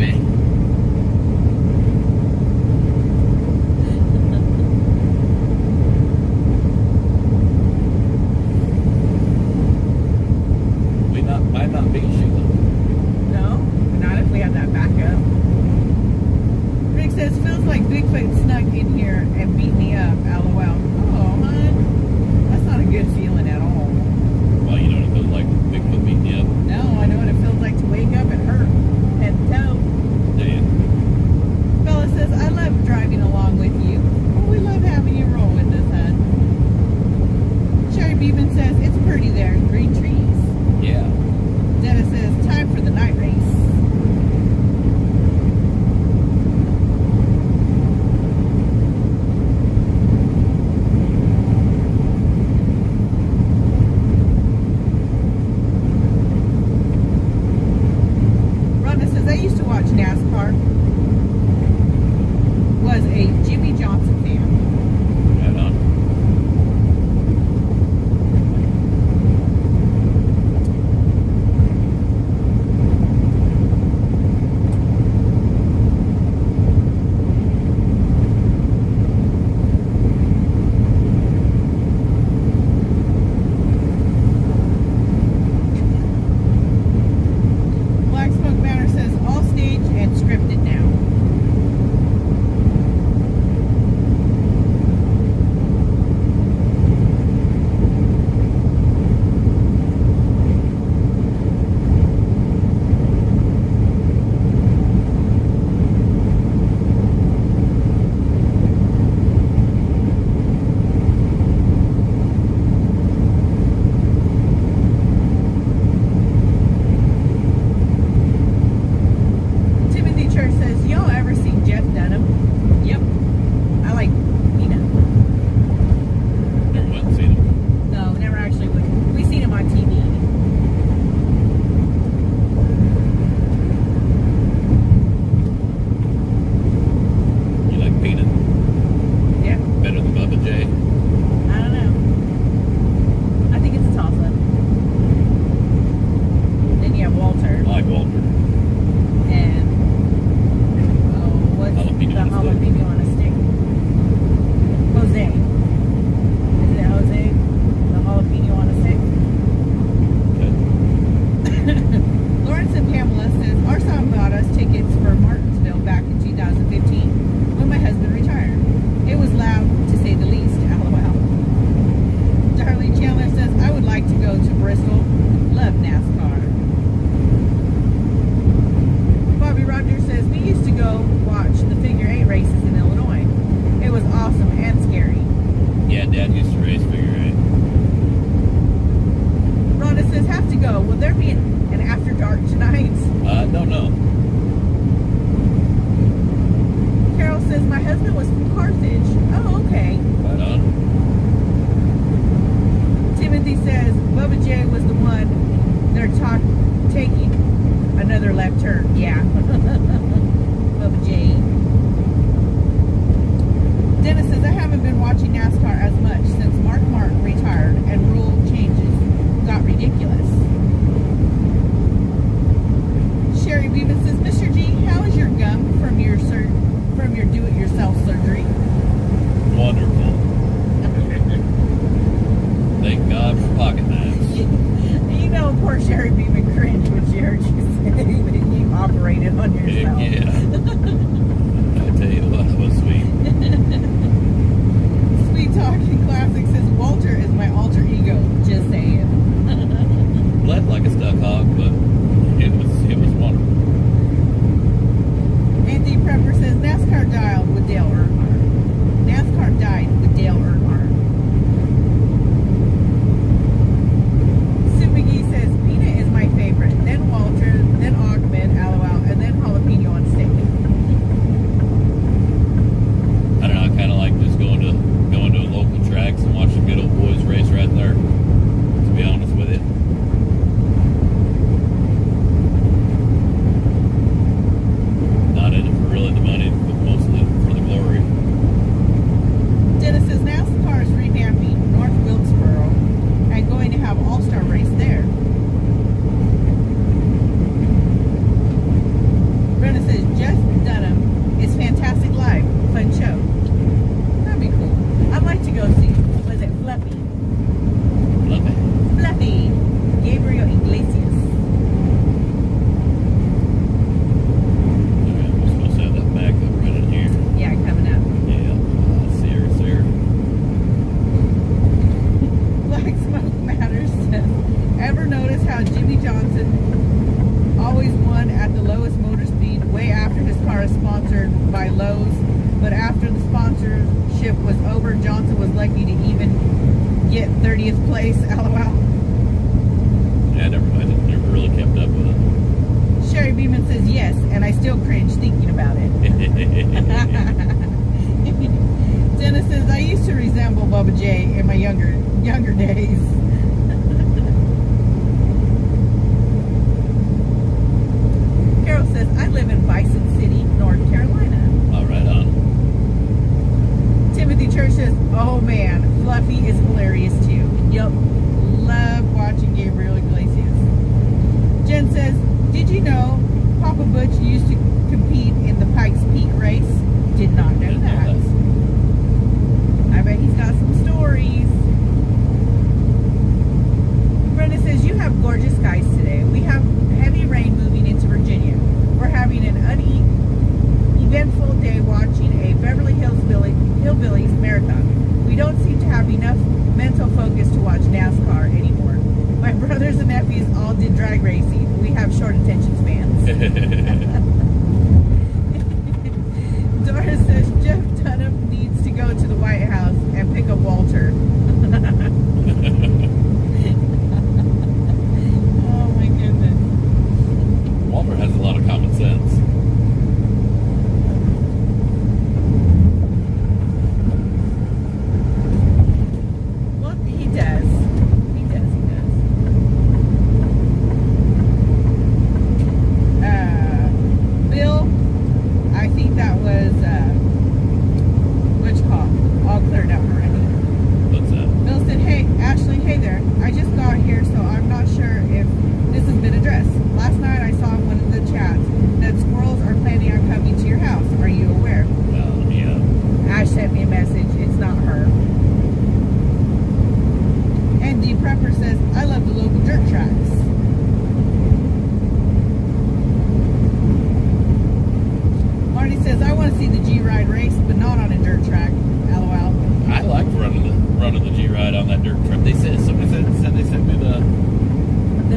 baby. Might not be Sheila. No, not if we had that backup. Rick says, feels like Bigfoot snuck in here and beat me up. LOL. Oh, hon. That's not a good feeling at all. Well, you know what it feels like? Bigfoot beating you up. No, I know what it feels like to wake up and hurt head to toe. Damn. Bella says, I love driving along with you. Oh, we love having you roll with us, hon. Sherry Beeman says, it's pretty there in green trees. Yeah. Dennis says, time for the night race. Rhonda says, I used to watch NASCAR. Was a Jimmy Johnson fan. Right on. Black Smoke Banner says, all staged and scripted now. Timothy Church says, y'all ever seen Jeff Dunham? Yep. I like, Never went and seen him. no, never actually went. We seen him on TV. You like peanut? Yeah. Better than Bubba J? I don't know. I think it's a toss-up. Then you have Walter. I like Walter. And what's Jalapeno the on a stick. jalapeno on a stick? Jose. Is it Jose? The jalapeno on a stick? Okay. Lawrence and Pamela says, our son bought us tickets for Martinsville back in 2015 when my husband retired. It was loud, to say the least. LOL. Darlene Chandler says, I would like to go to Bristol. Love NASCAR. Bobby Rogers says, we used to go watch the figure 8 races in Illinois. It was awesome and scary. Yeah, Dad used to race figure 8. Rhonda says, have to go. Will there be an after dark tonight? No. Carol says, my husband was from Carthage. Oh, okay. Right on. Timothy says, Bubba J was the one they're taking another left turn. Yeah. Bubba J. Dennis says, I haven't been watching NASCAR as much since Mark retired and rule changes got ridiculous. Sherry Beavis says, Mr. G, how is your gum from your do-it-yourself surgery? Wonderful. Thank God for pocket knives. You know, poor Sherry Beavis cringed when she heard you say that you operated on Heck yourself. yeah. I tell you what, it was sweet. Sweet Talking Classic says, Walter is my alter ego. Just saying. Bled like a stuck hog, but it was wonderful. Andy Prepper says, NASCAR died with Dale Earnhardt. NASCAR died with Dale Earnhardt. Sue McGee says, Peanut is my favorite. Then Walter, then Ahmed, LOL, and then jalapeno on steak. I don't know, I kind of like just going to local tracks and watching good old boys race right there, to be honest with you. says Jeff Dunham is fantastic live. Fun show. That'd be cool. I'd like to go see. Was it Fluffy? Fluffy. Gabriel Iglesias. Alright, we're supposed to have that backup running here. Yeah, coming up. Yeah. Sarah. Black Smoke Matters says, ever notice how Jimmy Johnson always won at the lowest motor speed way after his car is sponsored by Lowe's, but after the sponsorship was over, Johnson was lucky to even get 30th place? LOL. Yeah, I never really kept up with it. Sherry Beeman says yes, and I still cringe thinking about it. Dennis says, I used to resemble Bubba J in my younger days. Carol says, I live in Bison City, North Carolina. All right, on. Timothy Church says, oh man, Fluffy is hilarious too. Yup, love watching Gabriel Iglesias. Jen says, did you know Papa Butch used to compete in the Pikes Peak race? Did not know that. I bet he's got some stories. Brenda says, you have gorgeous skies today. We have heavy rain moving into Virginia. We're having an uneventful day watching a Beverly Hillbillies marathon. We don't seem to have enough mental focus to watch NASCAR anymore. My brothers and nephews all did drag racing. We have short attention spans. Doris says, Jeff Dunham needs to go to the White House and pick up Walter. Oh my goodness. Walter has a lot of common sense. Well, he does. He does. Bill, I think that was, which call? All cleared up already. What's that? Bill said, hey, Ashley, hey there. I just got here, so I'm not sure if this has been addressed. Last night I saw in one of the chats that squirrels are planning on coming to your house. Are you aware? Well, yeah. Ash sent me a message. It's not her. And D Prepper says, I love the local dirt tracks. Marty says, I want to see the G-Ride race, but not on a dirt track. LOL. I liked running the G-Ride on that dirt track. They said somebody said they sent me the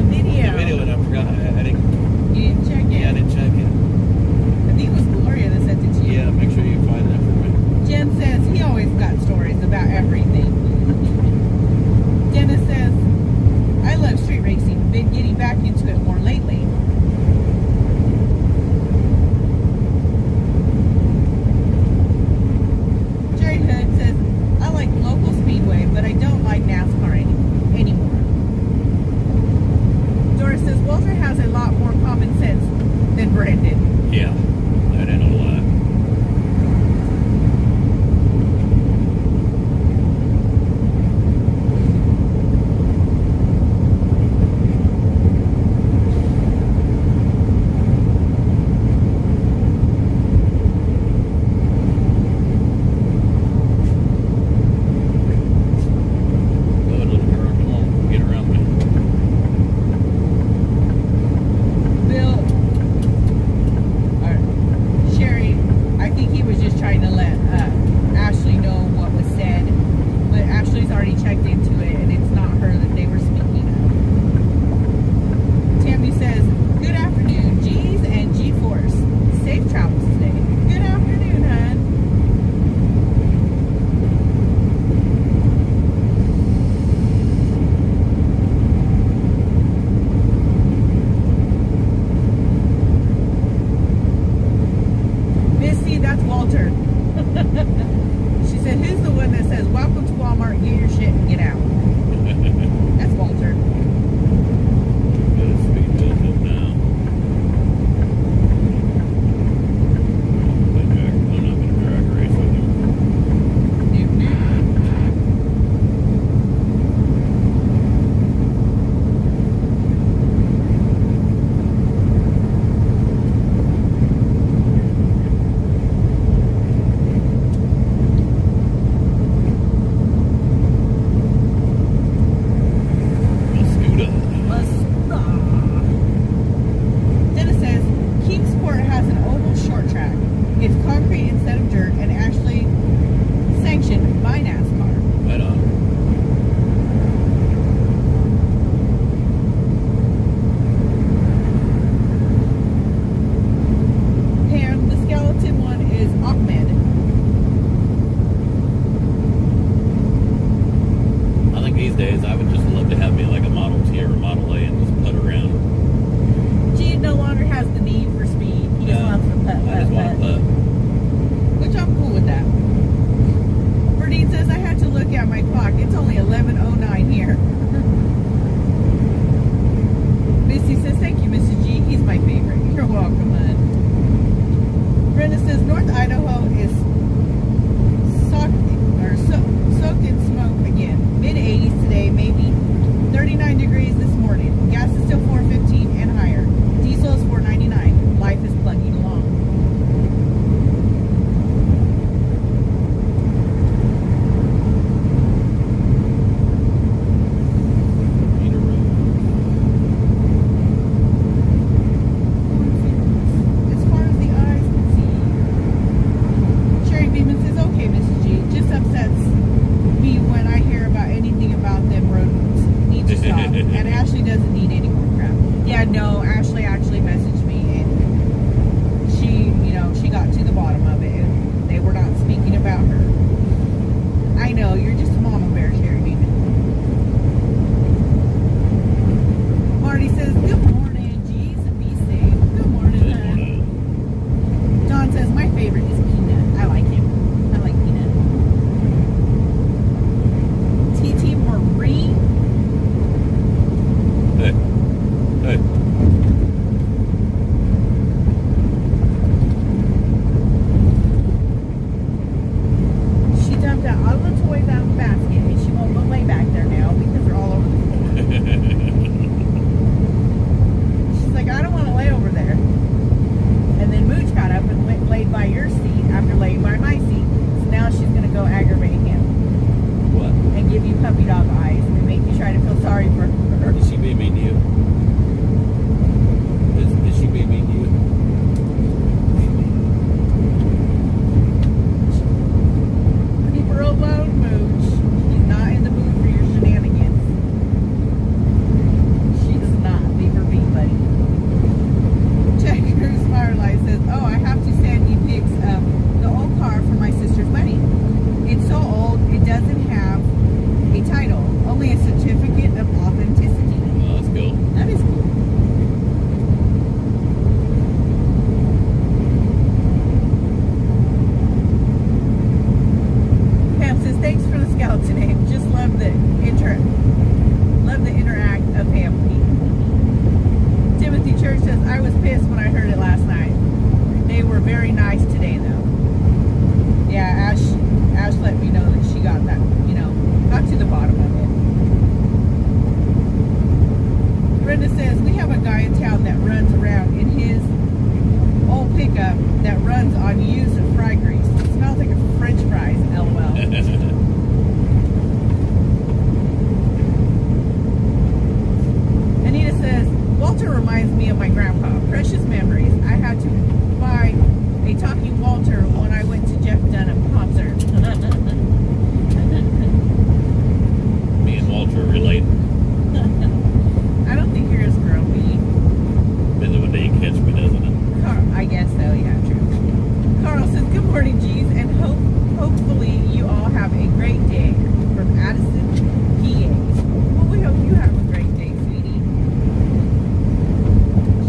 video. and I forgot. I didn't. You didn't check it? Yeah, I didn't check it. I think it was Gloria that sent it to you. Yeah, make sure you find that for me. Jen says he always got stories about everything. Dennis says, I love street racing. Been getting back into it more lately. Jerry Hood says, I like local speedway, but I don't like NASCAR anymore. Doris says, Walter has a lot more common sense than Brandon. Yeah, that ain't no lie. Go ahead, little girl, come on, get around me. Bill, or Sherry, I think he was just trying to let Ashley know what was said, but Ashley's already checked into it, and it's not her that they were speaking of. Tammy says, good afternoon, G's and G-Force. Safe travels today. Good afternoon, hon. Misty, that's Walter. She said, who's the one that says, welcome to Walmart, get your shit and get out? That's Walter. Got a speed built up now. I'm not going to drag a race with you. Nope, nope. Ahmed. I think these days I would just love to have me like a Model T or a Model A and just putt around. G no longer has the need for speed. He just wants to putt, I just want to putt. Which I'm cool with that. Berdine says I had to look at my clock. It's only 11:09 here. Missy says thank you, Mrs. G. He's my favorite. You're welcome, hon. Brenda says North Idaho is soaked in smoke again. Mid-80s today, maybe 39 degrees this morning. Gas is still $4.15 and higher. Diesel is $4.99. Life is plugging along. As far as the eyes can see. Sherry Beeman says, okay, Mrs. G, just upsets me when I hear about anything about them rodents. Need to stop. And Ashley doesn't need any more crap. Yeah, no, Ashley actually messaged me and she got to the bottom of it and they were not speaking about her. I know, you're just a mama bear, Sherry Beeman. Marty says, good morning, G's, and be safe. Good morning, Good hon. morning. John says, my favorite is Peanut. I like him. I like Peanut. TT Marie. Hey. Hey. She dumped out all the toys out of the basket and she won't put way back there now because they're all over the floor. She's like, I don't want to lay over there. And then Mooch got up and went and laid by your seat after laying by my seat. So now she's going to go aggravate him What? and give you puppy dog eyes and make you try to feel sorry for her. Is she being mean to you? Is she being mean to you? Leave her alone, Mooch. She's not in the mood for your shenanigans. She does not. Leave her be, buddy. Checkers Firelight says, oh, I have to send you pics of the old car for my sister's wedding. It's so old, it doesn't have a title, only a certificate of authenticity. Oh, that's cool. That is cool. Pam says, thanks for the skeleton name. Just love the interact of family. Timothy Church says, I was pissed when I heard it last night. They were very nice today though. Yeah, Ash let me know that she got that, got to the bottom of it. Brenda says, we have a guy in town that runs around in his old pickup that runs on used fry grease. It smells like a French fries, LOL. Anita says, Walter reminds me of my grandpa. Precious memories. I had to buy a talking Walter when I went to Jeff Dunham concert. Me and Walter are related. I don't think you're his girl, B. Depends on what day you catch me, doesn't it? I guess so, yeah, true. Carl says, good morning, G's, and hopefully you all have a great day from Addison, PA. Well, we hope you have a great day, sweetie.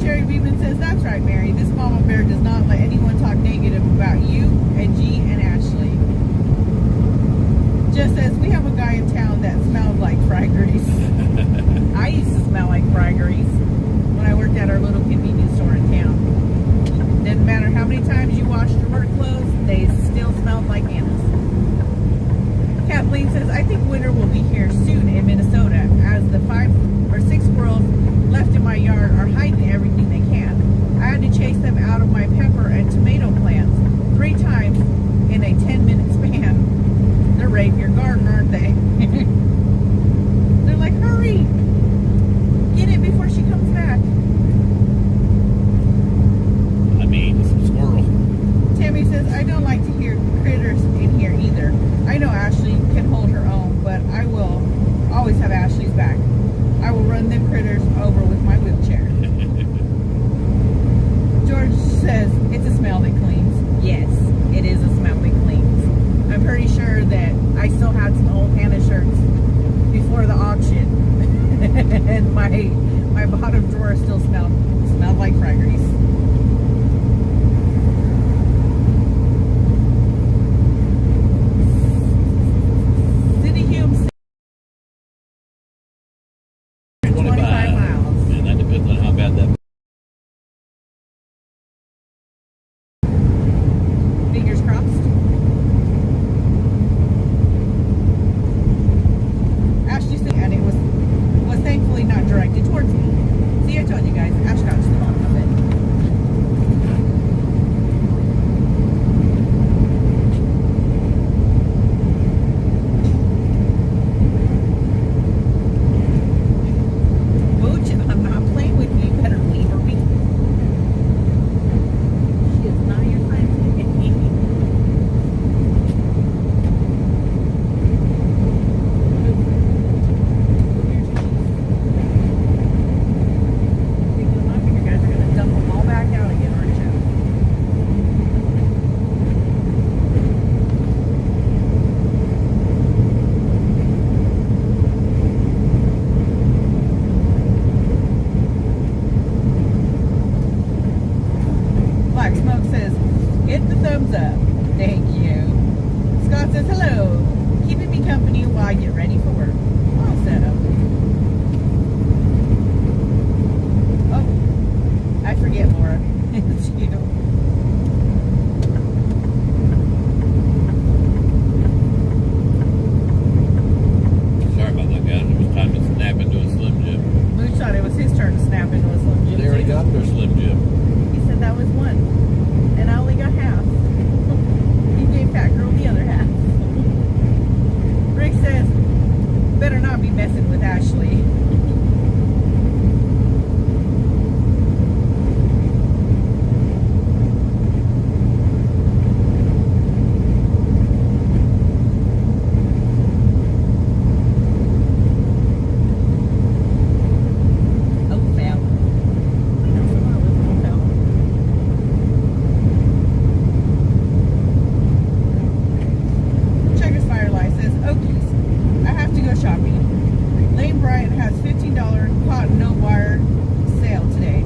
Sherry Beeman says, that's right, Mary. This mama bear does not let anyone talk negative about you and G and Ashley. Just says, we have a guy in town that smells like fry grease. I used to smell like fry grease when I worked at our little convenience store in town. Didn't matter how many times you washed your work clothes, they still smelled like Anna's. Kathleen says, I think winter will be here soon in Minnesota as the 5 or 6 squirrels left in my yard are hiding everything they can. I had to chase them out of my pepper and tomato plants 3 times in a 10-minute span. They're raiding your garden, aren't they? They're like, hurry! Get it before she comes back. I mean, some squirrel. Tammy says, I don't like to hear critters in here either. I know Ashley can hold her own, but I will always have Ashley's back. I will run them critters over with my wheelchair. George says, it's a smell that bottom drawer still smelled like fry grease. City Hume, 25 miles. And that depends on how bad that. Fingers crossed. Ashley said, and it was thankfully not directed towards me. See, I told you guys, Ash got to the bottom of it. Booch, I'm not playing with you. You better leave her be. She is not your friend. You guys are gonna dump them all back out again, aren't you? Black Smoke says, hit the thumbs up. Thank you. Scott says, hello. Keeping me company while I get ready for work. All set up. Oh, I forget, Laura. It's you. Sorry about that, guys. It was time to snap into a Slim Jim. Mooch thought it was his turn to snap into a Slim Jim. They already too. got their Slim Jim. He said that was one. And I only got half. You gave Fat Girl the other half. Rick says, better not be messing with Ashley. Oh, fam. Checkers Firelight says, Okies, I have to go shopping. Lane Bryant has $15 cotton no wire sale today.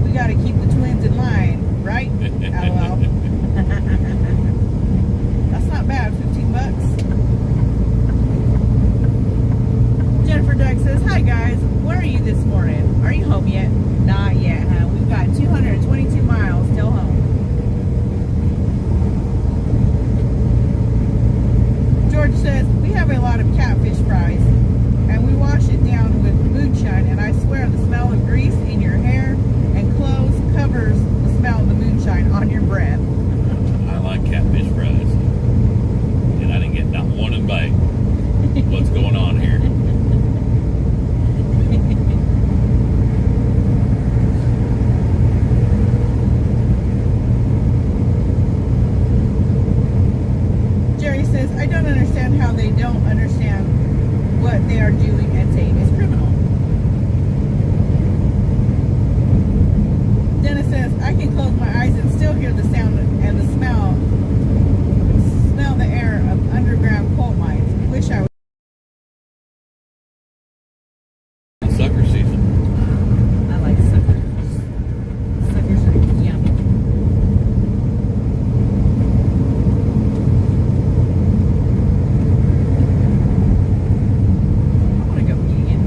We got to keep the twins in line, right? LOL. That's not bad, 15 bucks. Jennifer Doug says, hi guys, where are you this morning? Are you home yet? Not yet, huh? We've got 222 miles till home. George says, we have a lot of catfish fries, and we wash it down with moonshine, and I swear the smell of grease in your hair and clothes covers the smell of the moonshine on your breath. I like catfish fries. And I didn't get not one in bite. What's going on here? Jerry says, I don't understand how they don't understand what they are doing and saying is criminal. Dennis says, I can close my eyes and still hear the sound and the smell the air of underground coal mines. Wish I was. Sucker season. I like suckers. Suckers are yummy. I want to go vegan.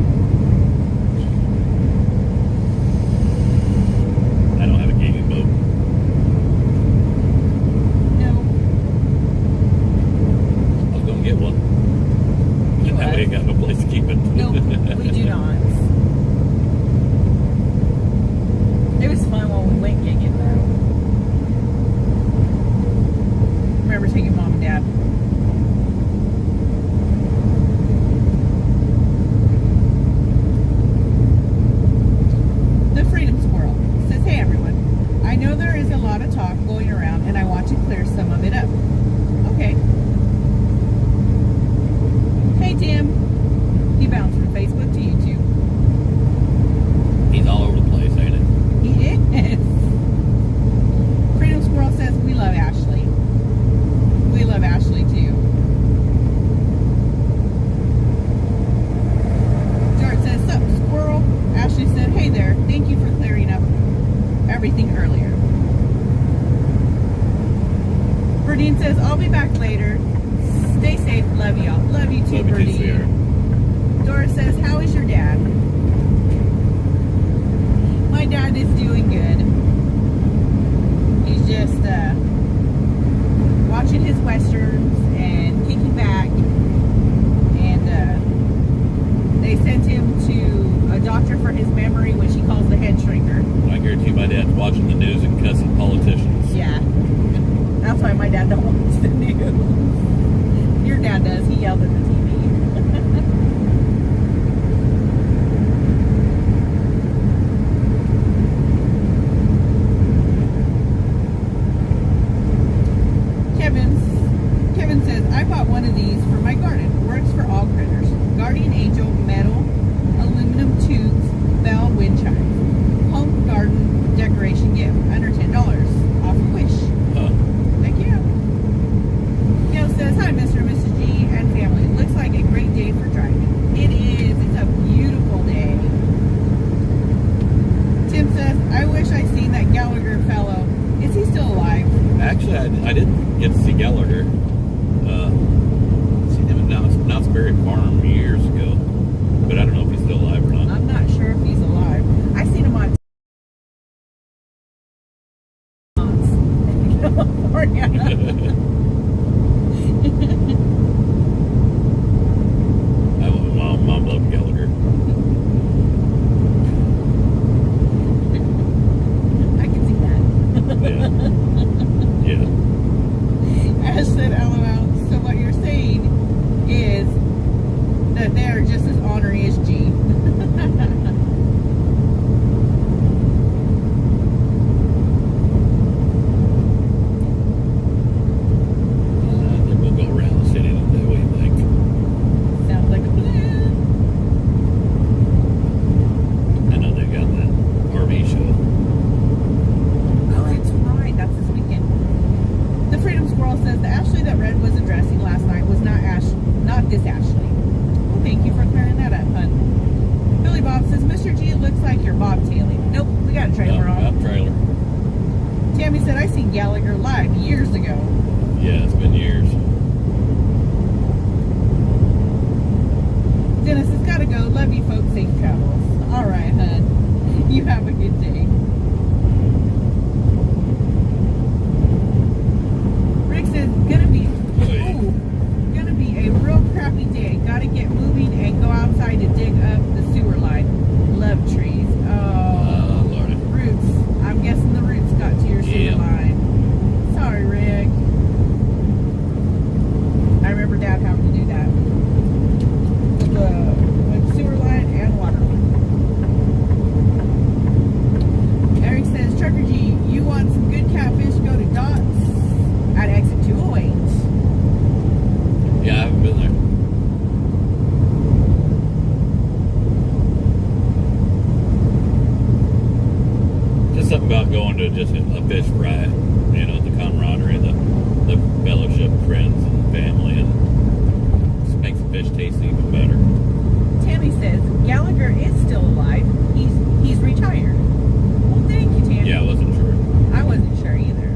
I don't have a gaming boat. No. I was going to get one. You And that way I was. got no place to keep it. Nope, we do not. It was fun when we went gigging though. Remember taking mom and dad. The Freedom Squirrel says, hey everyone, I know there is a lot of talk going around and I want to clear some of it up. Okay. Hey Tim. He bounced from Facebook to YouTube. He's all over the place, ain't it? He is. Freedom Squirrel says, we love Ashley. We love Ashley too. Berdine says, I'll be back later. Stay safe. Love y'all. Love you too, Love you too, Sierra. Berdine. Dora says, how is your dad? My dad is doing good. He's just watching his westerns and kicking back. And they sent him to a doctor for his memory, which he calls the head shrinker. I guarantee my dad's watching the news and cussing politicians. Yeah. That's why my dad don't watch the news. Your dad does. He yells at the TV. Kevin says, I bought one of these for my garden. Works for all critters. Guardian Angel metal, aluminum tubes, bell wind chimes. Home garden decoration gift. Under $10 off of Wish. Thank you. Gail says, hi, Mr. and Mrs. G and family. Looks like a great day for driving. It is. It's a beautiful day. Tim says, I wish I'd seen that Gallagher fellow. Is he still alive? Actually, I didn't get to see Gallagher. Seen him at Knott's Berry Farm years ago. But I don't know if he's still alive or not. I'm not sure if he's alive. I seen him on California. Mom loved Gallagher. I can see that. Yeah. Yeah. Ash said, LOL. So what you're saying is that they're just as ornery as G. We'll go around the city today. What do you think? Sounds like a plan. I know they got that RV show. Oh, it's right. That's this weekend. The Freedom Squirrel says the Ashley that Red was addressing last night was not this Ashley. Well, thank you for clearing that up, hun. Billy Bob says, Mr. G, it looks like you're bobtailing. Nope, we got a trailer on. Got a trailer. Tammy said, I seen Gallagher live years ago. Yeah, it's been years. Dennis has got to go. Love you, folks. Safe travels. All right, hun. You have a good day. Rick says, gonna be a real crappy day. Gotta get moving and go outside to dig up the sewer line. Love trees. Oh, Lordy. roots. I'm guessing the roots got to your sewer line. Sorry, Rick. I remember Dad having to do that. The sewer line and water line. Eric says, Trucker G, you want some good catfish? Go to Dots at exit 208. Yeah, I haven't been there. Just something about going to just a fish fry, you know, the camaraderie, the fellowship, friends and family, and just makes the fish taste even better. Tammy says, Gallagher is still alive. He's retired. Well, thank you, Tammy. Yeah, I wasn't sure. I wasn't sure either.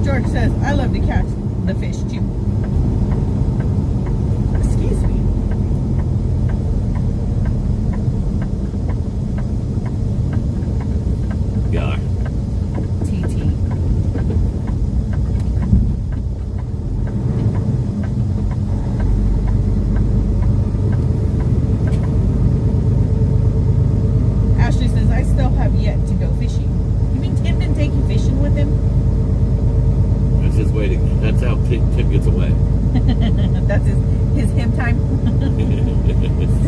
George says, I love to catch the fish too. Excuse me. Yeah. TT. Ashley says, I still have yet to go fishing. You mean Tim didn't take you fishing with him? That's his way to. That's how Tim gets away. That's his him time.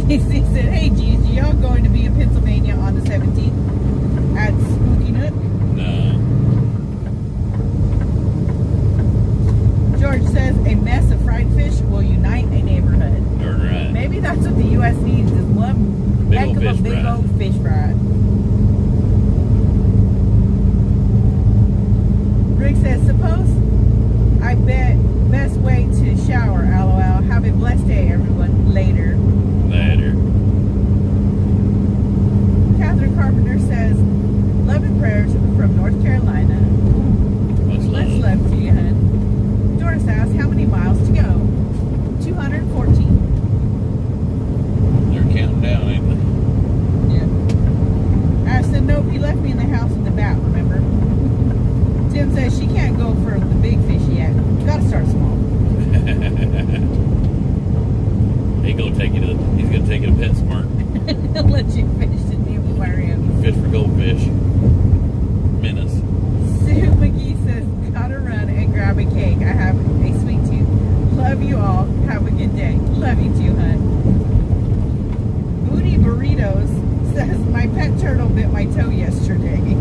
He said, hey, geez, y'all going to be in Pennsylvania on the 17th at Spooky Nook? No. George says, a mess of fried fish will unite a neighborhood. Darn right. Maybe that's what the U.S. needs, is one Big heck old of a fish big fry. old fish fry. Rick says, suppose I bet best way to shower, LOL. Have a blessed day, everyone. Later. Later. gonna take you to PetSmart. He'll let you fish in the aquarium. Fish for goldfish. Menace. Sue McGee says, gotta run and grab a cake. I have a sweet tooth. Love you all. Have a good day. Love you too, hun. Booty Burritos says, my pet turtle bit my toe yesterday.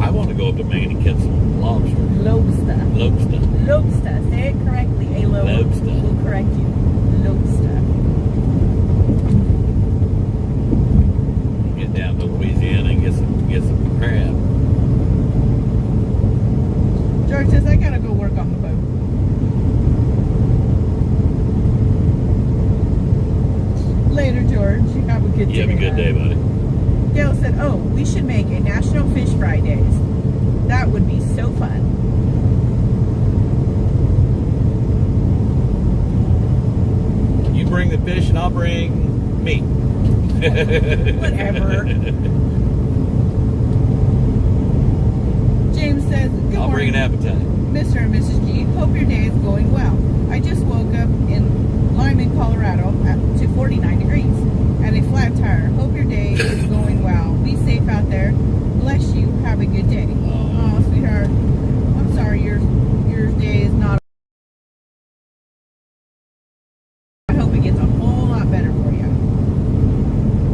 I want to go up to Maine and get some lobster. Lobster. Lobster. Lobster. Say it correctly. A Lobster. We'll correct you. Lobster. Get down to Louisiana and get some crab. George says, I gotta go work on the boat. Later, George. Have a good day. You have a good day, buddy. Gail said, oh, we should make a National Fish Fridays. That would be so fun. You bring the fish and I'll bring meat. Whatever. James says, good I'll bring morning, an appetite. Mr. and Mrs. G. Hope your day is going well. I just woke up in Lyman, Colorado to 49 degrees and a flat tire. Hope your day is going well. Be safe out there. Bless you. Have a good day. Oh, sweetheart. I'm sorry your day is not. I hope it gets a whole lot better for you.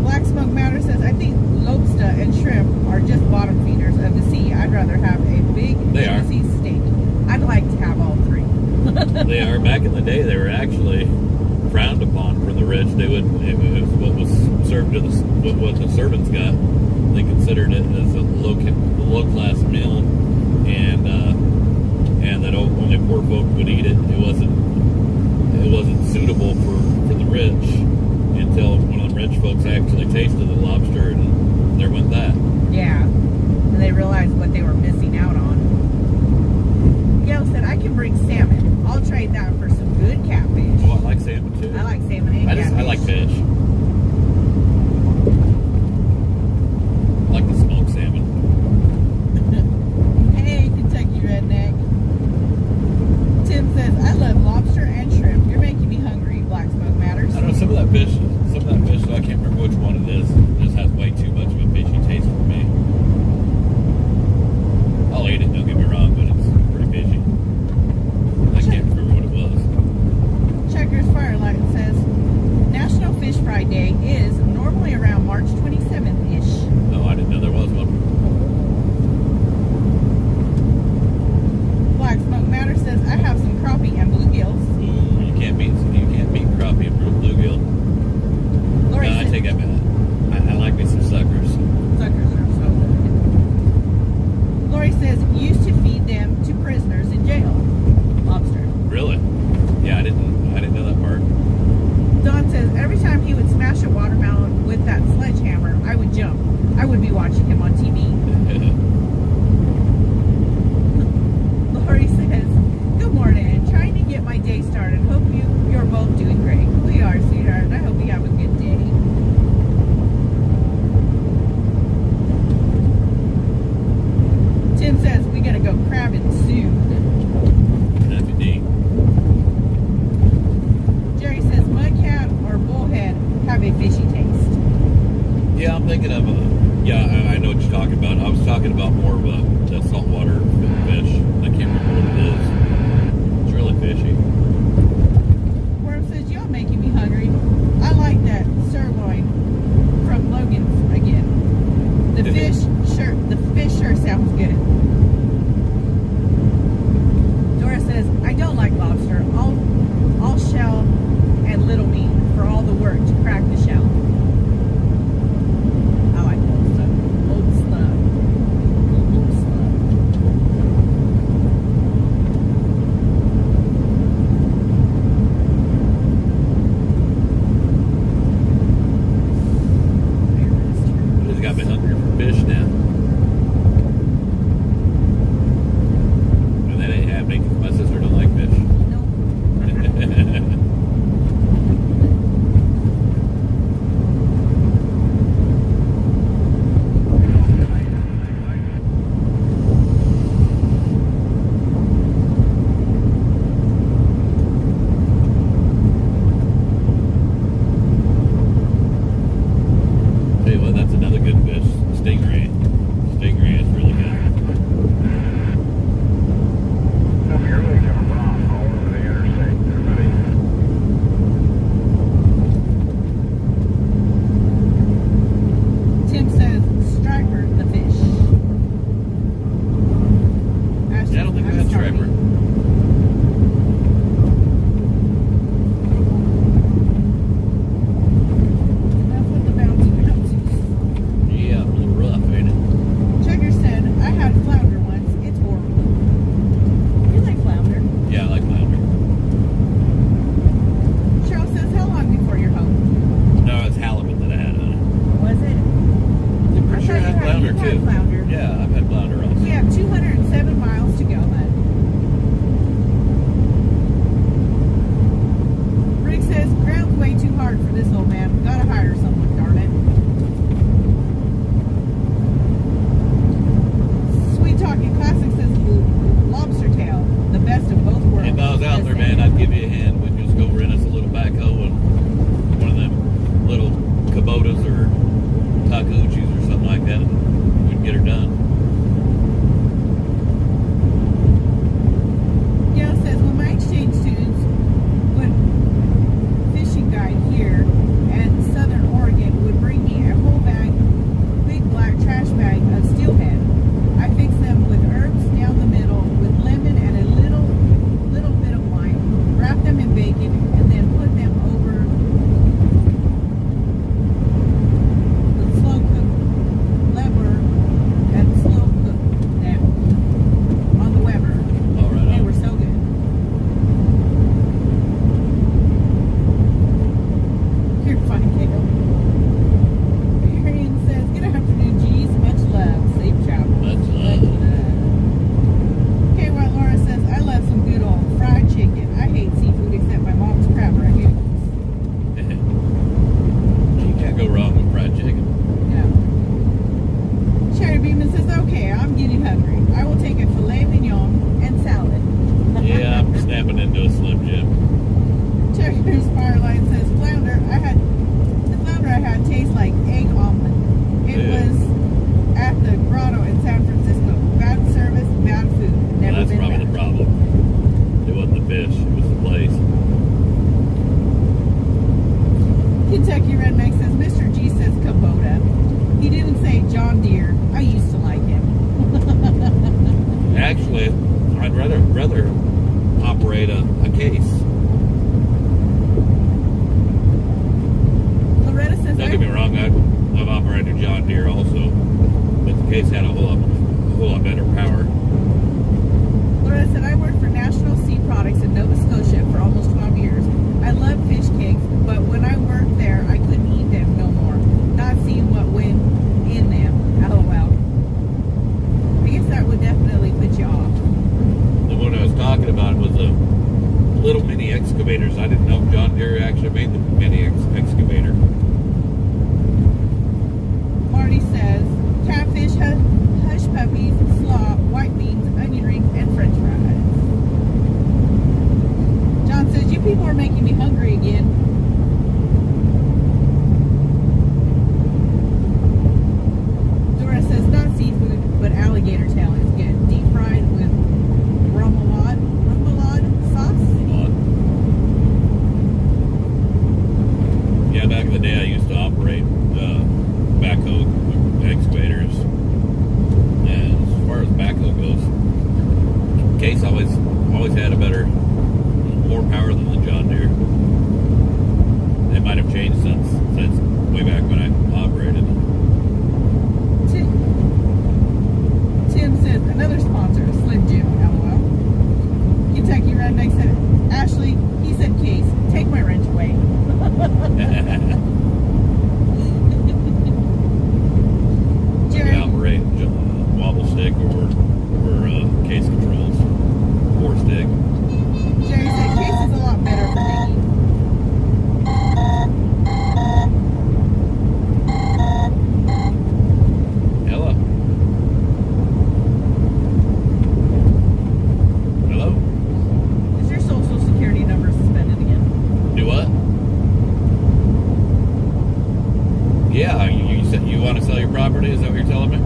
Black Smoke Matter says, I think lobster and shrimp are just bottom feeders of the sea. I'd rather have a big, juicy steak. I'd like to have all three. They are. Back in the day, they were actually frowned upon for the rich. It was what was served to what the servants got. They considered it as a low class meal, and that only poor folk would eat it. It wasn't suitable for the rich until one of the rich folks actually tasted the lobster, and there went that. Yeah, and they realized what they were missing out on. Gail said, I can bring salmon. I'll trade that for some good catfish. Oh, I like salmon too. I like salmon and catfish. I like fish. I like the smoked salmon. Hey, Kentucky redneck. Tim says, I love lobster and shrimp. You're making me hungry. Black Smoke Matters. I don't know, some of that fish, so I can't remember which one it is. This has way too much of a fishy taste for me. I'll eat it, don't get me wrong, but it's pretty fishy. I can't remember what it was. Checkers Firelight says, National Fish Fry Day is normally around March 27th-ish. No, I didn't know there was one. Black Smoke Matter says, I have some crappie and bluegills. Ooh, you can't beat crappie and bluegill. Lori No, I says, take that back. I like me some suckers. suckers are so good. Lori says, used to feed them to prisoners in jail. Lobster. Really? Yeah, I didn't know that part. Don says, every time he would smash a watermelon with that sledgehammer, I would jump. I would be watching him on TV. Lori says, good morning. Trying to get my day started. Hope you're both doing great. We are, sweetheart. I hope you have a good day. Tim says, we gotta go crabbing soon. That'd be neat. Jerry says, mudcat or bullhead have a fishy taste. Yeah, I'm thinking of I know what you're talking about. I was talking about more of the saltwater fish. I can't remember what it is. It's really fishy. Worm says, y'all making me hungry. I like that sirloin from Logan's again. The fish sure sounds good. Dora says, I don't like lobster. All shell and little meat for all the work to crack the shell. I like old stuff. Old stuff. Old stuff. another good fish. Stingray. Stingray is really good. You're really coming wrong all over the interstate there, buddy. Tim says striper the fish. Ashley, Yeah, I don't think I I'm had sorry. striper. Enough with the bouncy bouncies. Yeah, a little rough, ain't it? Checker said, I had flounder once. It's horrible. You like flounder? Yeah, I like flounder. Cheryl says, how long before you're home? No, it's halibut that I had on it. Was it? I'm pretty sure I had flounder you had too. flounder. Yeah, I've had flounder also. We have 207 miles to go, bud. Rick says, ground's way too hard for this old man. We gotta hire someone, darn it. Sweet Talking Classic says, lobster tail, the best of both worlds. If I was out there, man, I'd give you a hand. We'd just go rent us a little backhoe and one of them little Kubotas or Takuchis or something like that, and we'd get her done. Gail says, when my exchange students would fishing guide here and Southern Oregon would bring me a whole bag, big black trash bag of steelhead. I fix them with herbs down the middle with lemon and a little bit of wine, wrap them in bacon, and then put them over the slow cook lever and slow cook them on the Weber. All right. They were so good. You're funny, Caleb. Marion says, good afternoon, G's. Much love. Safe travel. Much love. Okay, while Laura says, I love some good old fried chicken. I hate seafood except my mom's crab rangoons. You can't go wrong with fried chicken. Yeah. Sherry Beeman says, okay, I'm getting hungry. I will take a filet mignon and salad. Yeah, I'm snapping into a Slim Jim. Checker's Fireline says, the flounder I had tastes like egg omelet. It Yeah. was at the Grotto in San Francisco. Bad service, bad food. Never That's been probably back. the problem. It wasn't the fish, it was the place. Kentucky Redneck says, Mr. G says Kubota. He didn't say John Deere. I used to like him. Actually, I'd rather operate a case. Loretta says, Don't get me wrong, I've operated John Deere also, but the case had a whole lot better power. Loretta said, I worked for National Seed Products in Nova Scotia for almost 12 years. I love fish cakes, but when I worked there, I couldn't eat them no more. Not seeing what went in them. LOL. I guess that would definitely put you off. The one I was talking about was the little mini excavators. I didn't know John Deere actually made the mini excavator. Marty says, catfish, hush puppies, slaw, white beans, onion rings, and french fries. John says, you people are making me hungry again. Dora says, not seafood, but alligator tail is good. Deep fried with remoulade sauce. Yeah, back in the day I used to operate backhoe excavators. And as far as backhoe goes, Case always had a better, more power than the John Deere. They might have changed since way back when I operated. Tim says, another sponsor, Slim Jim, LOL. Kentucky Redneck said, Ashley, he said, Case, take my wrench away. They operate wobble stick or case controls, 4-stick. Jerry said, Case is a lot better for digging. Hello. Hello. Is your social security number suspended again? Do what? Yeah, you said you want to sell your property? Is that what you're telling me?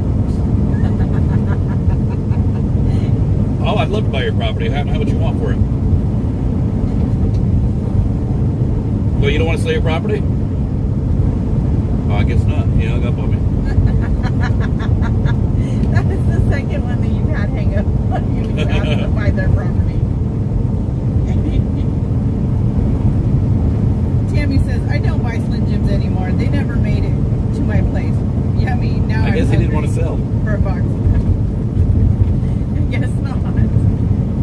Oh, I'd love to buy your property. How much you want for it? Well, you don't want to sell your property? Oh, I guess not. You hung up on me. That is the second one that you've had hang up on you when you asked to buy their property. Tammy says, I don't buy Slim Jims anymore. They never made it to my place. Yummy. Now I guess he didn't want to sell. For a box. I guess not.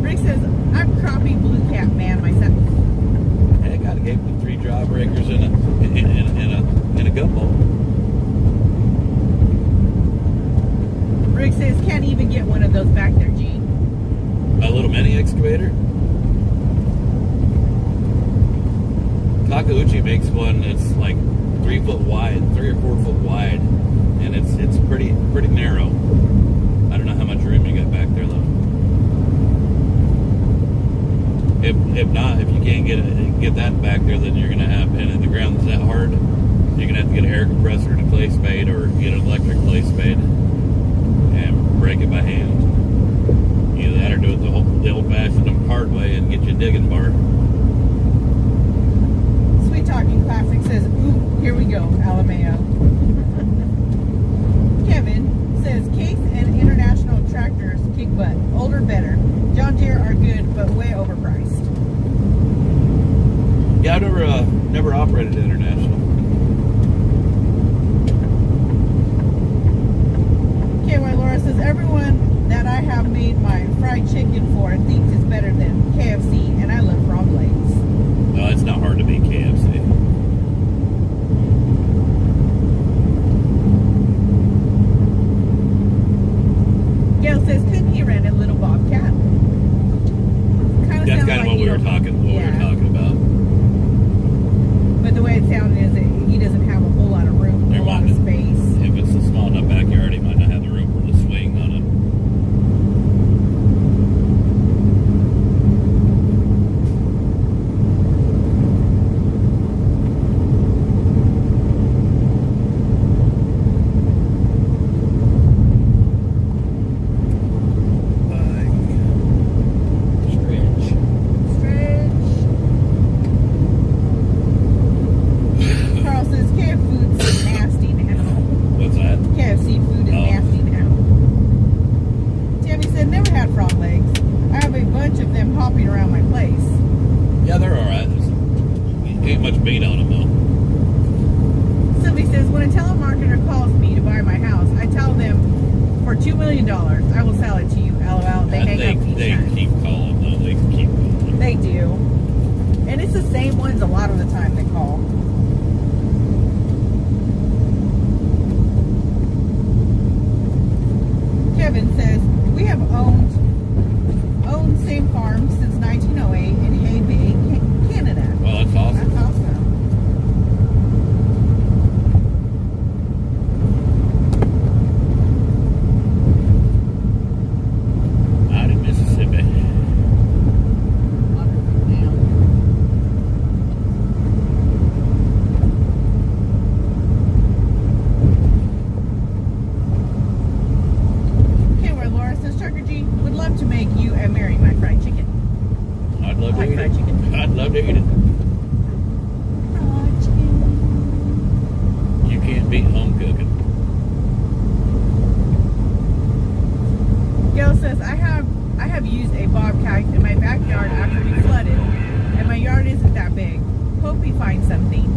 Rick says, I'm crappie blue cap man myself. Hey, I got to give him 3 jawbreakers in a gumball. Rick says, can't even get one of those back there, G. A little mini excavator. Takeuchi makes one that's like 3 foot wide, 3 or 4 foot wide, and it's pretty narrow. I don't know how much room you got back there though. If not, if you can't get that back there, then you're gonna have, and if the ground's that hard, you're gonna have to get an air compressor and a clay spade, or get an electric clay spade and break it by hand. Either that or do it the old-fashioned hard way and get you a digging bar. Sweet Talking Classic says, ooh, here we go, Alameo. Kevin says, Case and International tractors kick butt. Older, better. John Deere are good, but way overpriced. Yeah, I've never operated international. KY Laura says, everyone that I have made my fried chicken for thinks it's better than KFC, and I love frog legs. No, it's not hard to beat KFC. Gail says, couldn't he rent a little bobcat? That's kind of what we were talking about. But the way it sounded is that he doesn't have a whole lot of room, a whole lot of space. If it's a small enough backyard, he might not have the room for the swing on it. Carl says, KFC food's nasty now. What's that? KFC food is nasty now. Tammy said, never had frog legs. I have a bunch of them hopping around my place. Yeah, they're alright. Ain't much meat on them though. Sylvie says, when a telemarketer calls me to buy my house, I tell them for $2 million, I will sell it to you. LOL. They hang up each They time. keep calling though. They keep calling. They do. And it's the same ones a lot of the time they call. Kevin says, we have owned same farm since 1908 in Hay Bay, Canada. Well, that's awesome. That's awesome. Out in Mississippi. Okay, where Laura says, Trucker G, would love to make you and Mary my fried chicken. I'd love to Like eat fried it. chicken. I'd love to eat it. Fried chicken. You can't beat home cooking. Gail says, I have used a bobcat in my backyard after we flooded, and my yard isn't that big. Hope we find something.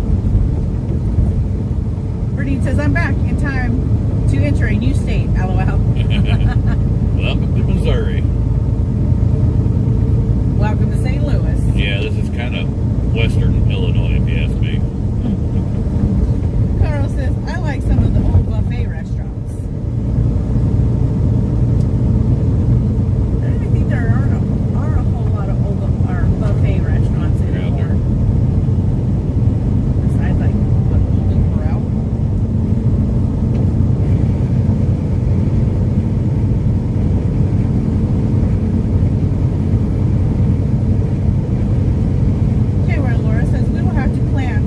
Bernine says, I'm back in time to enter a new state. LOL. Welcome to Missouri. Welcome to St. Louis. Yeah, this is kind of western Illinois, if you ask me. Carl says, I like some of the old buffet restaurants. I think there are a whole lot of old buffet restaurants anymore. Besides, like, what, Golden Corral? Okay, where Laura says, we will have to plan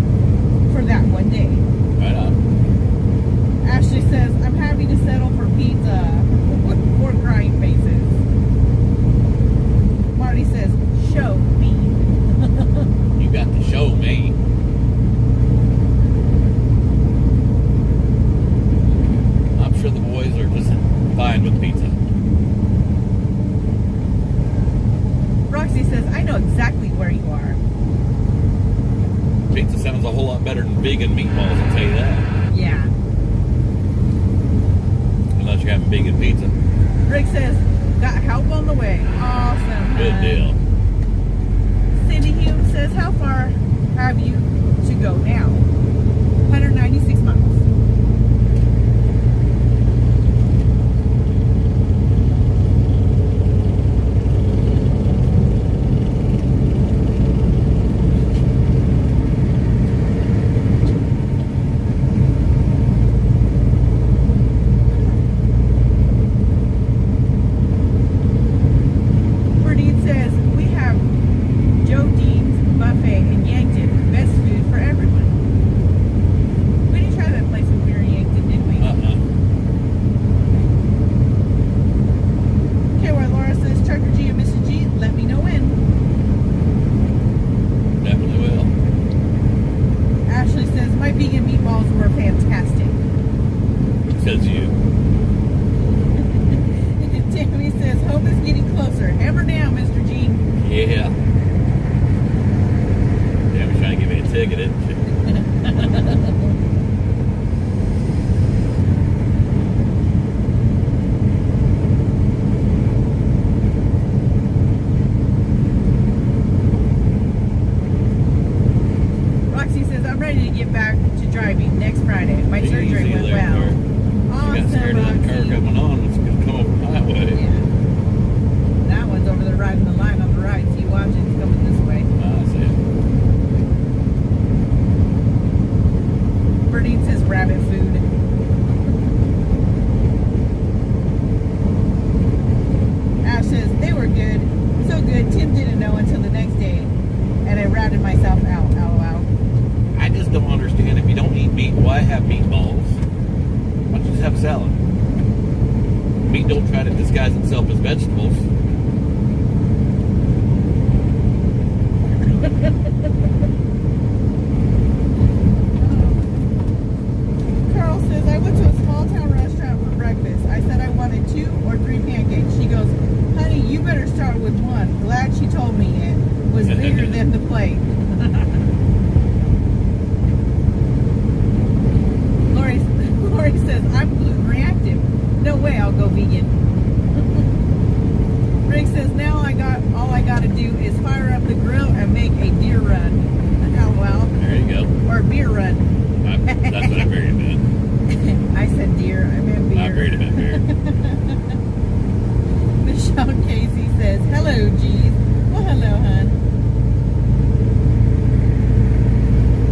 vegan meatballs, I'll tell you that. Yeah. Unless you're having vegan pizza. Rick says, got help on the way. Awesome. Good deal. Cindy Hume says, how far have you to go now? 196 miles. Bernine says, we have Joe Dean's buffet in Yankton. Best food for everyone. We didn't try that place when we were in Yankton, did we? Okay, well, Laura says, Trucker G and Mrs. G, let me know when. Definitely will. Ashley says, my vegan meatballs were fantastic. Says you. Tammy says, home is getting closer. Hammer down, Mr. G. Yeah. Damn, trying to give me a ticket, isn't she? Roxy says, I'm ready to get back to driving next Friday. My surgery Easy went there, well. car. She got scared of that car Roxy. coming on. It's going to come over the highway. Yeah. That one's over there riding the line on the right. So you watch it, it's coming this way. I see it. Bernine says rabbit food. Ash says they were good. So good, Tim didn't know until the next day. And I ratted myself out. LOL. I just don't understand. If you don't eat meat, why have meatballs? Why don't you just have salad? Meat don't try to disguise itself as vegetables. Carl says, I went to a small town restaurant for breakfast. I said I wanted 2 or 3 pancakes. She goes, honey, you better start with 1. Glad she told me it was bigger than the plate. Lori says, I'm gluten reactive. No way I'll go vegan. Rick says, now all I gotta do is fire up the grill and make a deer run. LOL. There you go. Or beer run. That's what I figured it meant. I said deer, I meant beer. I figured it meant beer. Michelle Casey says, hello, G's. Well, hello, hon.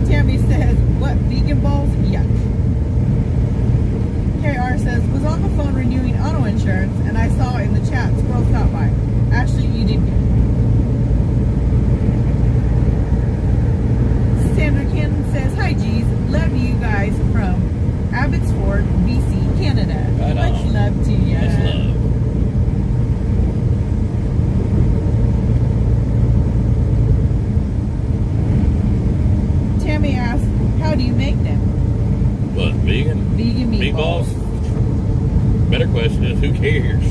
Tammy says, what, vegan balls? Yuck. KR says, was on the phone renewing auto insurance, and I saw in the chat, Squirrel stopped by. Ashley, you did good. Sandra Cannon says, hi, G's. Love you guys from Abbotsford, BC, Canada. Right Much on. love to you. Much love. Tammy asks, how do you make them? What, vegan? Vegan meatballs. Better question is, who cares?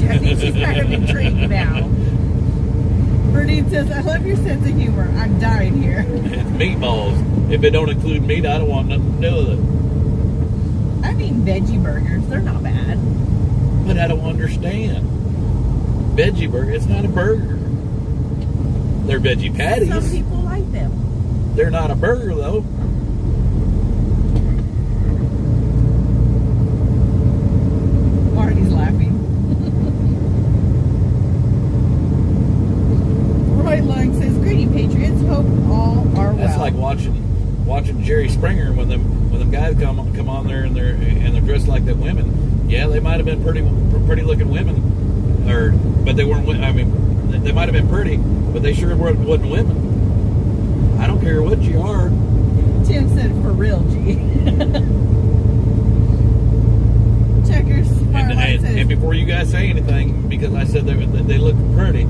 I think she's kind of intrigued now. Bernine says, I love your sense of humor. I'm dying here. It's meatballs. If it don't include meat, I don't want nothing to do with it. I mean, veggie burgers. They're not bad. But I don't understand. Veggie burger, it's not a burger. They're veggie patties. Some people like them. They're not a burger, though. Marty's laughing. Roy Lung says, greeting Patriots. Hope all are well. That's like watching Jerry Springer when them guys come on there and they're dressed like the women. Yeah, they might have been pretty looking women, but they weren't. I mean, they might have been pretty, but they sure wasn't women. I don't care what you are. Tim said, for real, G. Checkers. And before you guys say anything, because I said they look pretty,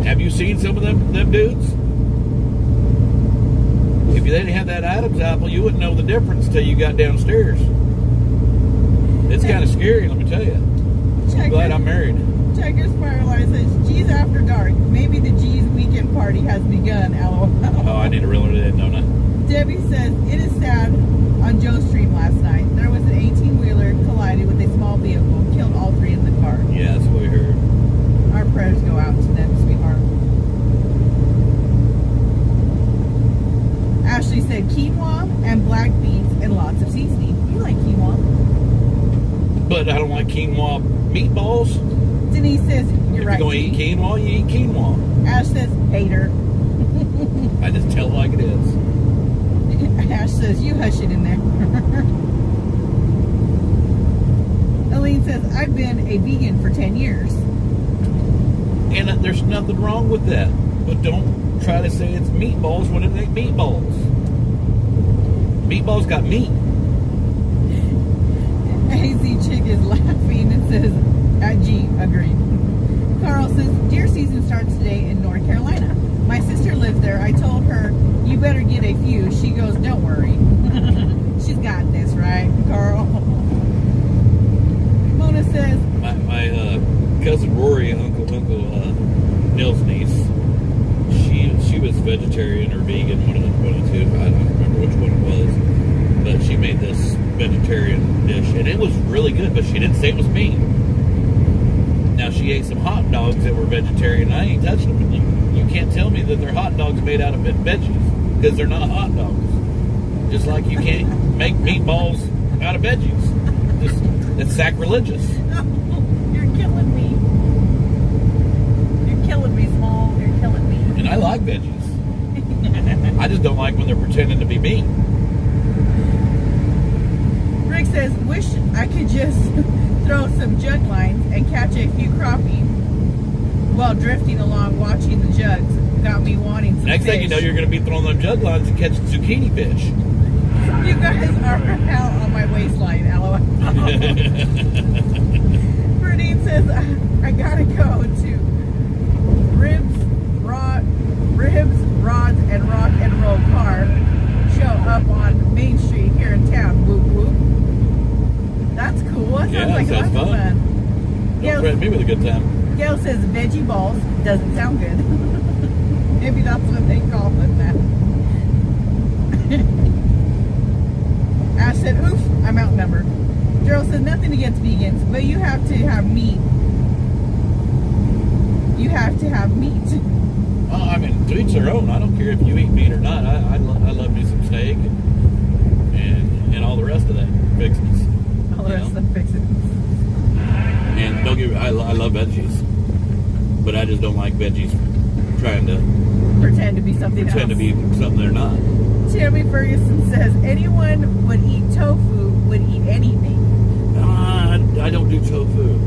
have you seen some of them dudes? If you didn't have that Adam's apple, you wouldn't know the difference till you got downstairs. It's kind of scary, let me tell you. I'm glad I'm married. Checkers Firelight says, G's After Dark. Maybe the G's Weekend party has begun, LOL. Oh, I need to reel it in, don't I? Debbie says, it is sad on Joe's stream last night. There was an 18-wheeler collided with a small vehicle, killed all three in the car. Yeah, that's what we heard. Our prayers go out to them, sweetheart. Ashley said quinoa and black beans and lots of seasoning. You like quinoa? But I don't like quinoa meatballs. Denise says, you're right. If you're going to eat quinoa, you eat quinoa. Ash says, hater. I just tell it like it is. Ash says, you hush it in there. Aline says, I've been a vegan for 10 years. And there's nothing wrong with that. But don't try to say it's meatballs when it ain't meatballs. Meatballs got meat. AZ Chick is laughing and says, G, agreed. Carl says, deer season starts today in North Carolina. My sister lives there. I told her, you better get a few. She goes, don't worry. She's got this, right, Carl? Mona says, My cousin Rory, Uncle Nils' niece, she was vegetarian or vegan, one of the two. I don't remember which one it was. But she made this vegetarian dish, and it was really good, but she didn't say it was meat. Now, she ate some hot dogs that were vegetarian, and I ain't touched them. You can't tell me that they're hot dogs made out of veggies, because they're not hot dogs. Just like you can't make meatballs out of veggies. It's sacrilegious. you're killing me. You're killing me, Small. You're killing me. And I like veggies. I just don't like when they're pretending to be meat. Rick says, wish I could just throw some jug lines and catch a few crappie while drifting along watching the jugs. Got me wanting some Next fish. thing you know, you're going to be throwing them jug lines and catching zucchini fish. You guys are out on my waistline, LOL. Bernine says, I gotta go to Ribs, Rods, and Rock and Roll Car show up on Main Street here in town. Whoop whoop. That's cool. That sounds like lots of fun. Don't threaten me with a good time. Gail says veggie balls doesn't sound good. Maybe that's what they call it now. Ash said, oof, I'm outnumbered. Gerald said, nothing against vegans, but you have to have meat. You have to have meat. Well, I mean, to each their own. I don't care if you eat meat or not. I love me some steak and all the rest of that fixings. All the rest of the fixings. And don't get me, I love veggies, but I just don't like veggies trying to pretend to be something else. Pretend to be something they're not. Tammy Ferguson says, anyone would eat tofu would eat anything. I don't do tofu.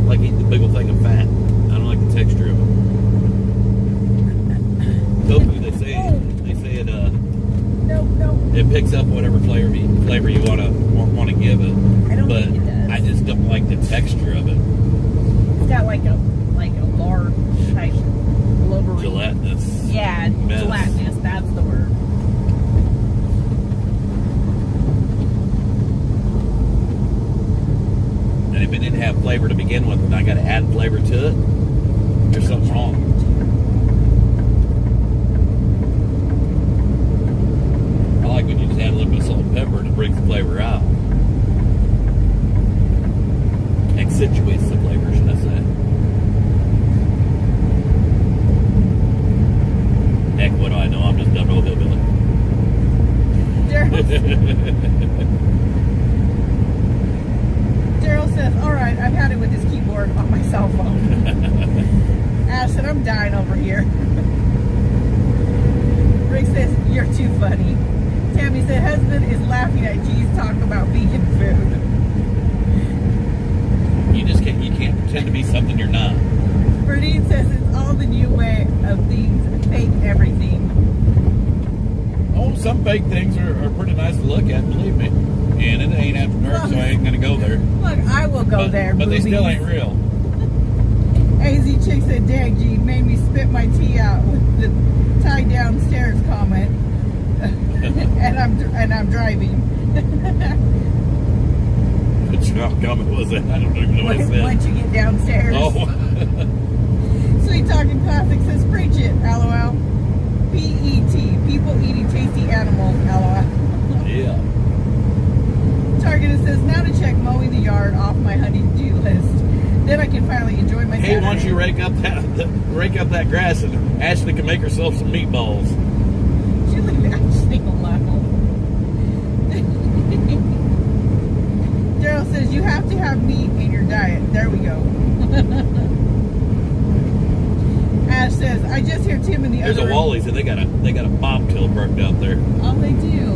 I like eating the big old thing of fat. I don't like the texture of it. Tofu, they say it it picks up whatever flavor you want to give it. I don't think it does. I just don't like the texture of it. It's got like a lard type blubbery. Gelatinous. Yeah, mess. gelatinous. That's the word. And if it didn't have flavor to begin with, and I got to add flavor to it, there's something wrong. I like when you just add a little bit of salt and pepper and it brings the flavor out. Accentuates the flavor, should I say. Heck, what do I know? I'm just dumb old hillbilly. Daryl says, alright, I've had it with this keyboard on my cell phone. Ash said, I'm dying over here. Rick says, you're too funny. Tammy said, husband is laughing at G's talk about vegan food. You can't pretend to be something you're not. Bernine says it's all the new way of things, fake everything. Oh, some fake things are pretty nice to look at, believe me. And it ain't after dark, so I ain't gonna go there. Look, I will go there, but they boobies. still ain't real. AZ Chick said, dang, G, made me spit my tea out with the tie downstairs comment. and I'm driving. Which comment was that? I don't even know what it said. Once you get downstairs. Oh. Sweet Talking Classic says, preach it, LOL. PET, people eating tasty animals, LOL. Yeah. Targeted says, now to check mowing the yard off my honey-do list. Then I can finally enjoy my Hey, Saturday. once you rake up that grass, and Ashley can make herself some meatballs. She looked at Ashley a laugh. Daryl says, you have to have meat in your diet. There we go. Ash says, I just hear Tim in the There's other a Wally's, and they got a bobtail parked out there. Oh, they do.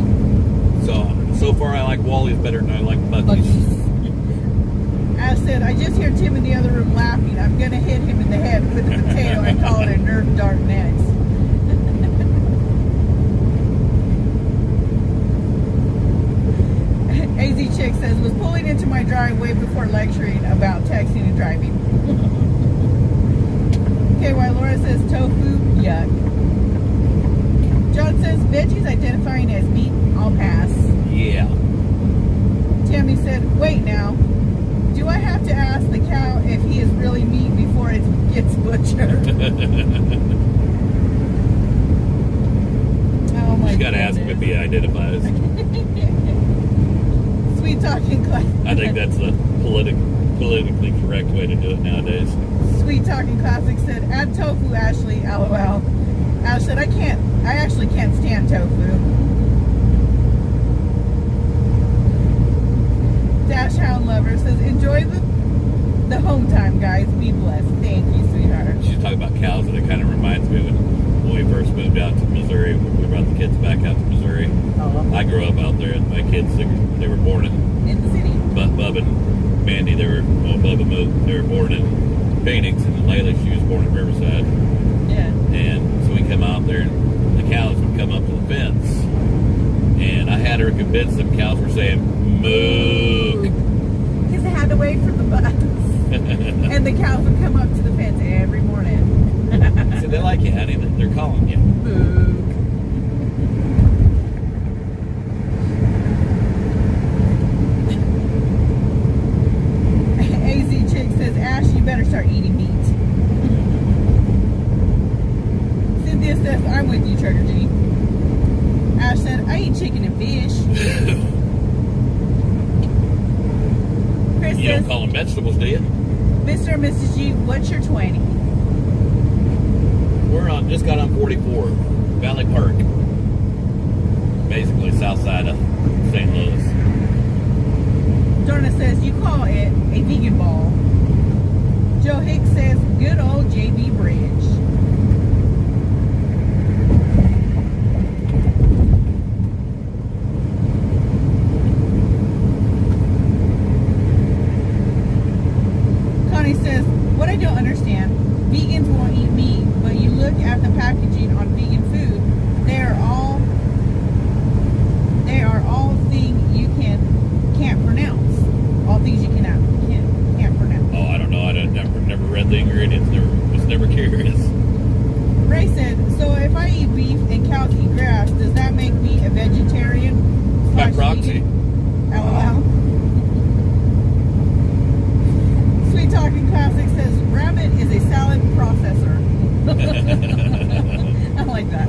So far, I like Wally's better than I like Bucky's. Ash said, I just hear Tim in the other room laughing. I'm going to hit him in the head with a potato and call it a Nerf dart next. AZ Chick says, was pulling into my driveway before lecturing about texting and driving. KY Laura says, tofu, yuck. John says, veggies identifying as meat, I'll pass. Yeah. Tammy said, wait now. Do I have to ask the cow if he is really meat before it gets butchered? Oh my god. You gotta ask him if he identifies. Sweet Talking Classic. I think that's the politically correct way to do it nowadays. Sweet Talking Classic said, add tofu, Ashley, LOL. Ash said, I actually can't stand tofu. Dash Hound Lover says, enjoy the home time, guys. Be blessed. Thank you, sweetheart. She's talking about cows, and it kind of reminds me when we first moved out to Missouri. We brought the kids back out to Missouri. Oh. I grew up out there, and my kids, they were born in the city. Bub and Mandy, Bubba moved. They were born in Phoenix, and Layla, she was born in Riverside. Yeah. And so we come out there, and the cows would come up to the fence, and I had her convinced them cows were saying moo. Because they had to wait for the bus. And the cows would come up to the fence every morning. So they like you, honey. They're calling you. Moo. AZ Chick says, Ash, you better start eating meat. Cynthia says, I'm with you, Trigger G. Ash said, I eat chicken and fish. Chris You says, don't call them vegetables, do you? Mr. and Mrs. G, what's your 20? Just got on 44, Valley Park. Basically south side of St. Louis. Dorna says, you call it a vegan ball. Joe Hicks says, good old JB Bridge. Connie says, what I don't understand, vegans won't eat meat, but you look at the packaging on vegan food, they are all things you can't pronounce. All things you can't pronounce. Oh, I don't know. I never read the ingredients. Was never curious. Ray said, so if I eat beef and cows eat grass, does that make me a vegetarian? By proxy. LOL. Sweet Talking Classic says, rabbit is a salad processor. I like that.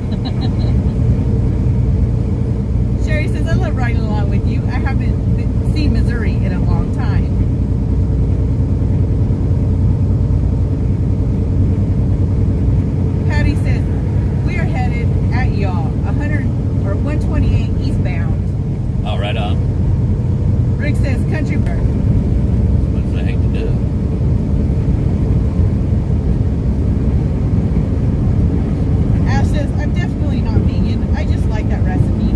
Sherry says, I love riding along with you. I haven't seen Missouri in a long time. Patty says, we are headed at y'all 128 eastbound. Oh, right on. Rick says, country bird. What does I hate to do? Ash says, I'm definitely not vegan. I just like that recipe. I like that recipe.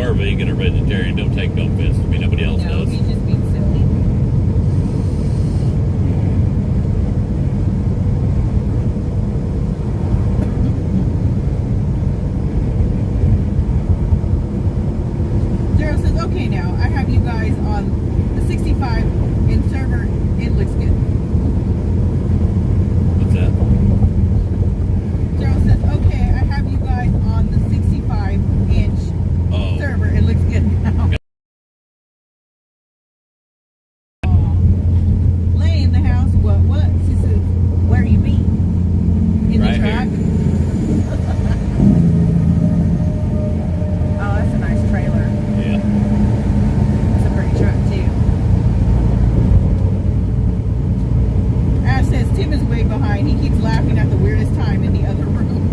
are vegan or vegetarian, don't take no offense to me. Nobody else No, does. he's just being silly. Daryl says, okay now, I have you guys on the 65 in server. It looks good. What's that? Daryl says, okay, I have you guys on the 65-inch Oh. server. It looks good now. Lay in the house. What? She says, where you be? In Right the here. truck? Oh, that's a nice trailer. Yeah. It's a pretty truck, too. Ash says, Tim is way behind. He keeps laughing at the weirdest time in the other room.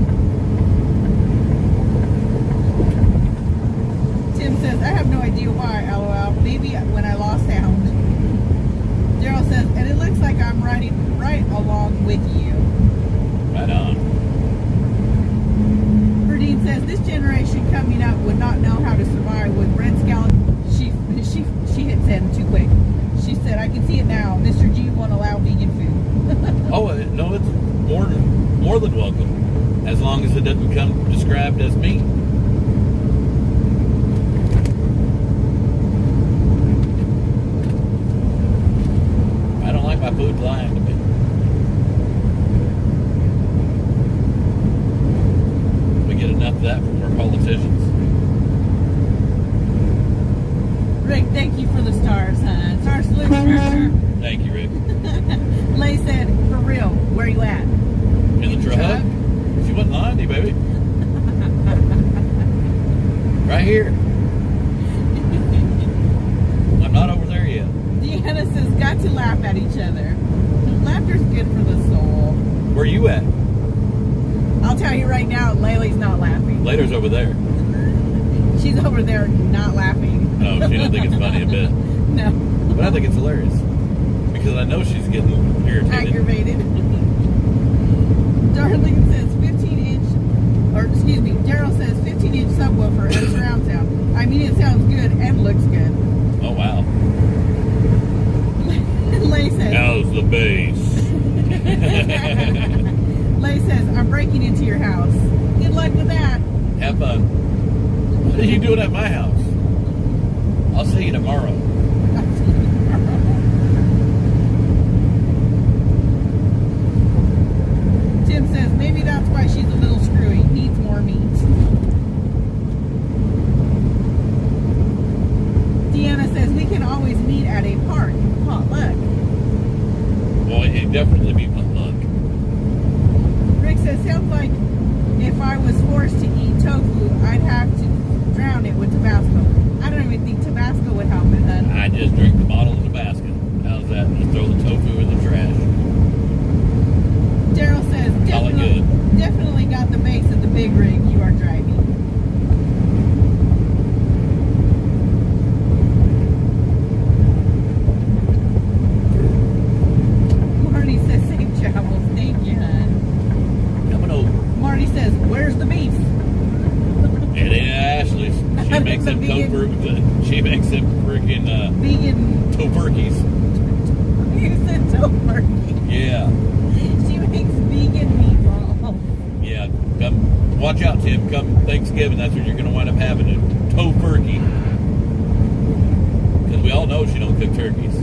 Tim says, I have no idea why, LOL. Maybe when I lost sound. Daryl says, and it looks like I'm riding right along with you. Right on. Berdine says, this generation coming up would not know how to survive with Red Scallop. She hit send too quick. She said, I can see it now. Mr. G won't allow vegan food. Oh, no, it's more than welcome. As long as it doesn't come described as meat. I don't like my food lying to me. We get enough of that from our politicians. Rick, thank you for the stars, hon. Star salute. Thank you, Rick. Lay said, for real, where you at? In the truck? She wasn't lying to you, baby. Right here. I'm not over there yet. Deanna says, got to laugh at each other. Laughter's good for the soul. Where you at? I'll tell you right now, Laylee's not laughing. Later's over there. She's over there not laughing. No, she don't think it's funny a bit. No. But I think it's hilarious. Because I know she's getting irritated. Aggravated. Darlene says 15-inch, or excuse me, Daryl says 15-inch subwoofer and surround sound. I mean, it sounds good and looks good. Oh, wow. Lay says, How's the bass? Lay says, I'm breaking into your house. Good luck with that. Have fun. What are you doing at my house? I'll see you tomorrow. Tim says, maybe that's why she's a little screwy. Needs more meat. Deanna says, we can always meet at a park. Potluck. Well, it'd definitely be potluck. Rick says, sounds like if I was forced to eat tofu, I'd have to drown it with Tabasco. I don't even think Tabasco would help it, hun. I just drink the bottle of Tabasco. How's that? Just throw the tofu in the trash. Daryl says, Call it good. definitely got the base of the big rig you are driving. Marty says, safe travels. Thank you, hun. Coming over. Marty says, where's the beef? It ain't Ashley's. She makes them tofu. She makes them freaking Vegan. tofurkeys. You said tofurkey. Yeah. She makes vegan meatballs. Yeah. Come, watch out, Tim. Come Thanksgiving, that's what you're going to wind up having, a tofurkey. Because we all know she don't cook turkeys.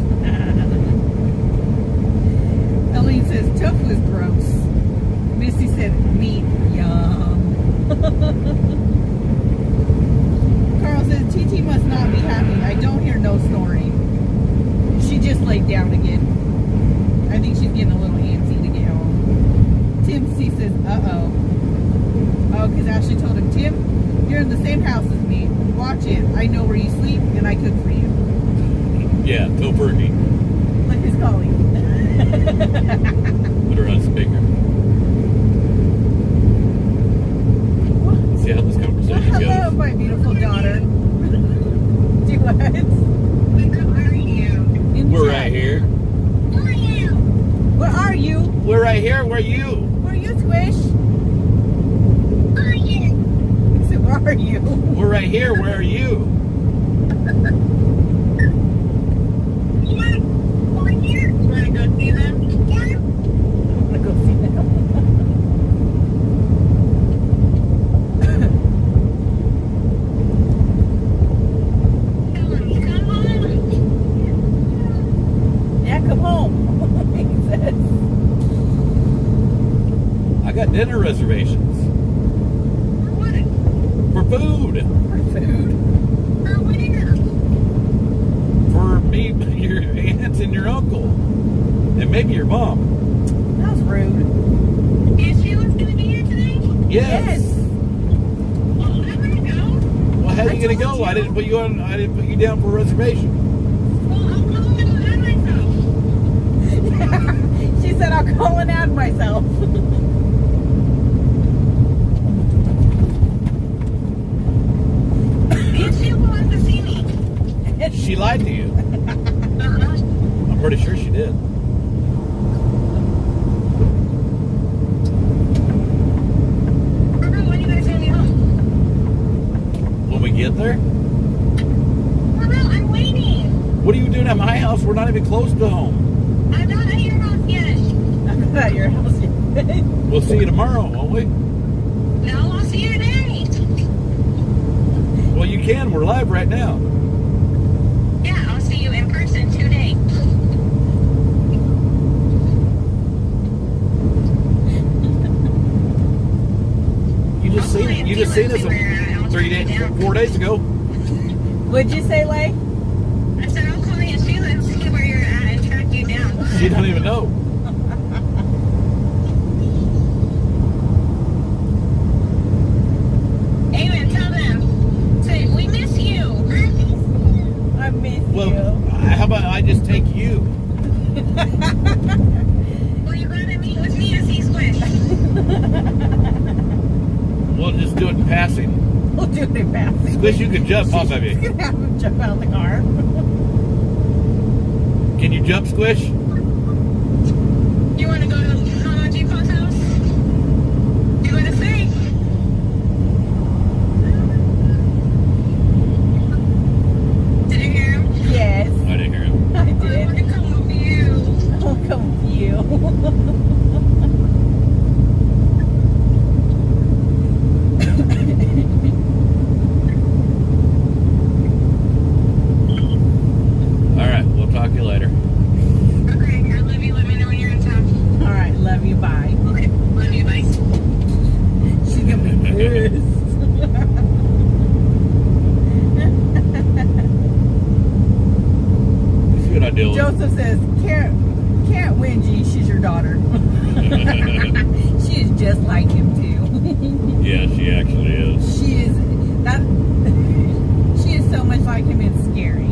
Eileen says, tofu is gross. Misty said, meat. Yum. Carl says, TT must not be happy. I don't hear no snoring. She just laid down again. I think she's getting a little antsy to get home. Tim C says, uh-oh. Oh, because Ashley told him, Tim, you're in the same house as me. Watch it. I know where you sleep, and I cook for you. Yeah, tofurkey. Look who's calling. Put her on speaker. See how this conversation Hello, goes. my beautiful daughter. Do what? Where are you? In We're chat. right here. Where are you? Where are you? We're right here. Where are you? Where are you, Squish? Where are you? So Where are you? We're right here. Where are you? Over here. You want to go see them? Yeah. I'm gonna go see them. Come on. Yeah, come home. He says. I got dinner reservations For what? for food. For food. For where? For me, your aunt and your uncle, and maybe your mom. That was rude. And Sheila's going to be here today? Yes. Well, I'm going to go. Well, how are you I gonna told go? you. I didn't put you on. I didn't put you down for a reservation. Well, I'll go and add myself. She said, I'll call and add myself. And Sheila wants to see me. She lied to you. Uh-huh. I'm pretty sure she did. When are you guys going to be home? When we get there, Well, I'm waiting. what are you doing at my house? We're not even close to home. I'm not at your house yet. I'm not at your house yet. We'll see you tomorrow, won't we? No, I'll see you today. Well, you can. We're live right now. Yeah, I'll see you in person today. You just seen us 4 days ago. What'd you say, Lay? I said I'll call you Sheila and see where you're at and track you down. She don't even know. Amen, tell them. Say, we miss you. I miss Well, you. how about I just take you? Well, you're going to meet with me to see Squish. We'll just do it in passing. We'll do it in passing. Squish, you can jump off of She's you. gonna have him jump out of the car. Can you jump, Squish? You want to go to Mama G-Pa's house? You want to say? Did you hear him? Yes, I didn't hear him. I I want did. to come with you. I'll come with you. All right, we'll talk to you later. Okay, I love you. Let me know when you're in town. All right, love you. Bye. Okay, love you. Bye. She's gonna be pissed. See what I deal with. Joseph says, can't win, G. She's your daughter. She is just like him too. Yeah, she actually is. She is that. She is so much like him. It's scary.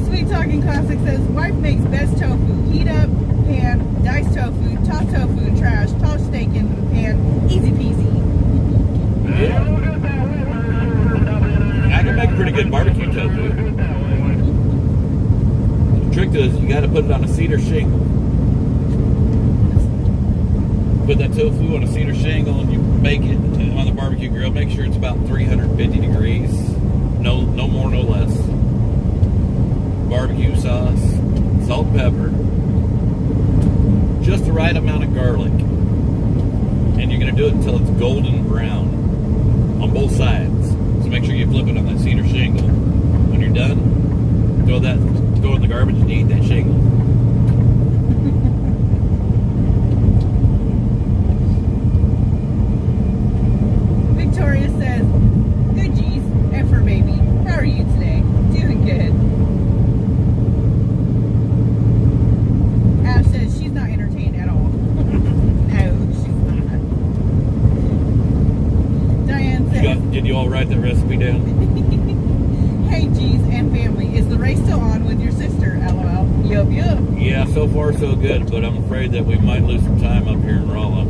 Sweet Talking Classic says, wife makes best tofu. Heat up, pan, diced tofu, toss tofu, trash, toss steak in the pan, easy peasy. I can make pretty good barbecue tofu. The trick is you got to put it on a cedar shingle. Put that tofu on a cedar shingle and you bake it on the barbecue grill. Make sure it's about 350 degrees. No more, no less. Barbecue sauce, salt and pepper, just the right amount of garlic. And you're going to do it until it's golden brown on both sides. So make sure you flip it on that cedar shingle. When you're done, throw it in the garbage and eat that shingle. Victoria says, good G's, and for baby. How are you today? Doing good. Ash says she's not entertained at all. No, she's not. Diane says, Did you all write that recipe down? hey G's and family, is the race still on with your sister? LOL. Yup, yup. Yeah, so far so good, but I'm afraid that we might lose some time up here in Rollin.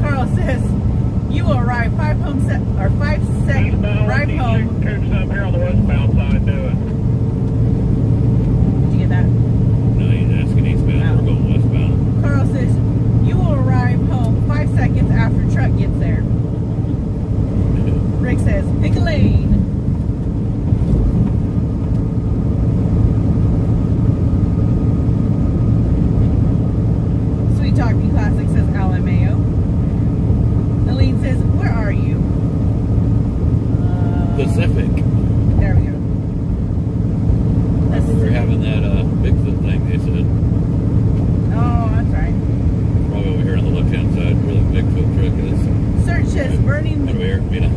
Carl says, you will arrive 5 second drive home. Coops up here on the westbound side doing. 5 seconds after truck gets there. Rick says, pick a lane. Sweet Talking Classic says LMAO. Aline says, where are you? Pacific. There we go. Remember we were having that Bigfoot thing, they said. Oh, that's right. Probably over here on the left-hand side where the Bigfoot truck is. Search says burning. Over here, you know.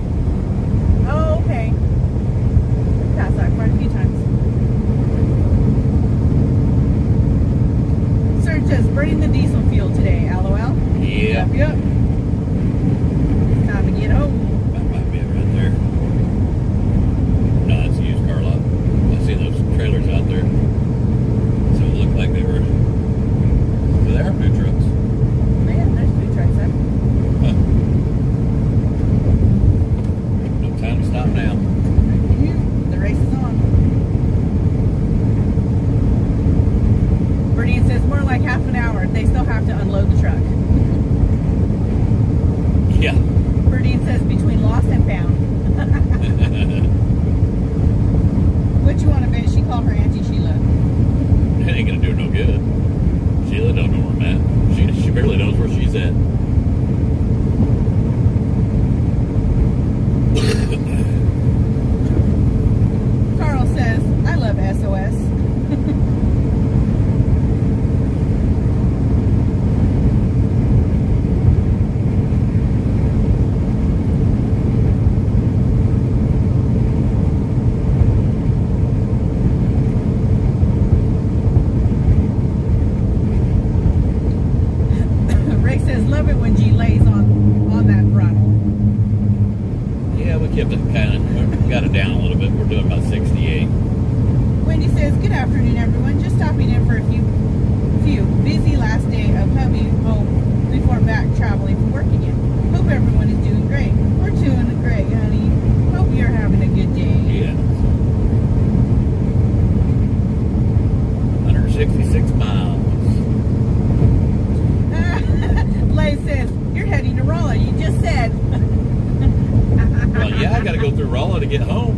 Oh, okay. Passed that quite a few times. Search says burning the diesel fuel today. LOL. Yeah. Yep. Time to get home. That might be it right there. No, it's a used car lot. I see those trailers out there. So it looked like they were. Well, they are food trucks. Man, there's food trucks there. Huh. No time to stop now. The race is on. Bernie says more like half an hour. They still have to unload the truck. Yeah. Bernie says between lost and found. What you want to bet? She called her Auntie Sheila. It ain't gonna do her no good. Sheila don't know where I'm at. She barely knows where she's at. Carl says, I love SOS. Rick says, love it when G lays on that throttle. Yeah, we kept it kind of got it down a little bit. We're doing about 68. Wendy says, good afternoon, everyone. Just stopping in for a few busy last day of hubby home before back traveling for work again. Hope everyone is doing great. We're doing great, honey. Hope you're having a good day. Yeah. 166 miles. Lay says, you're heading to Rollin. You just said. Well, yeah, I got to go through Rollin to get home.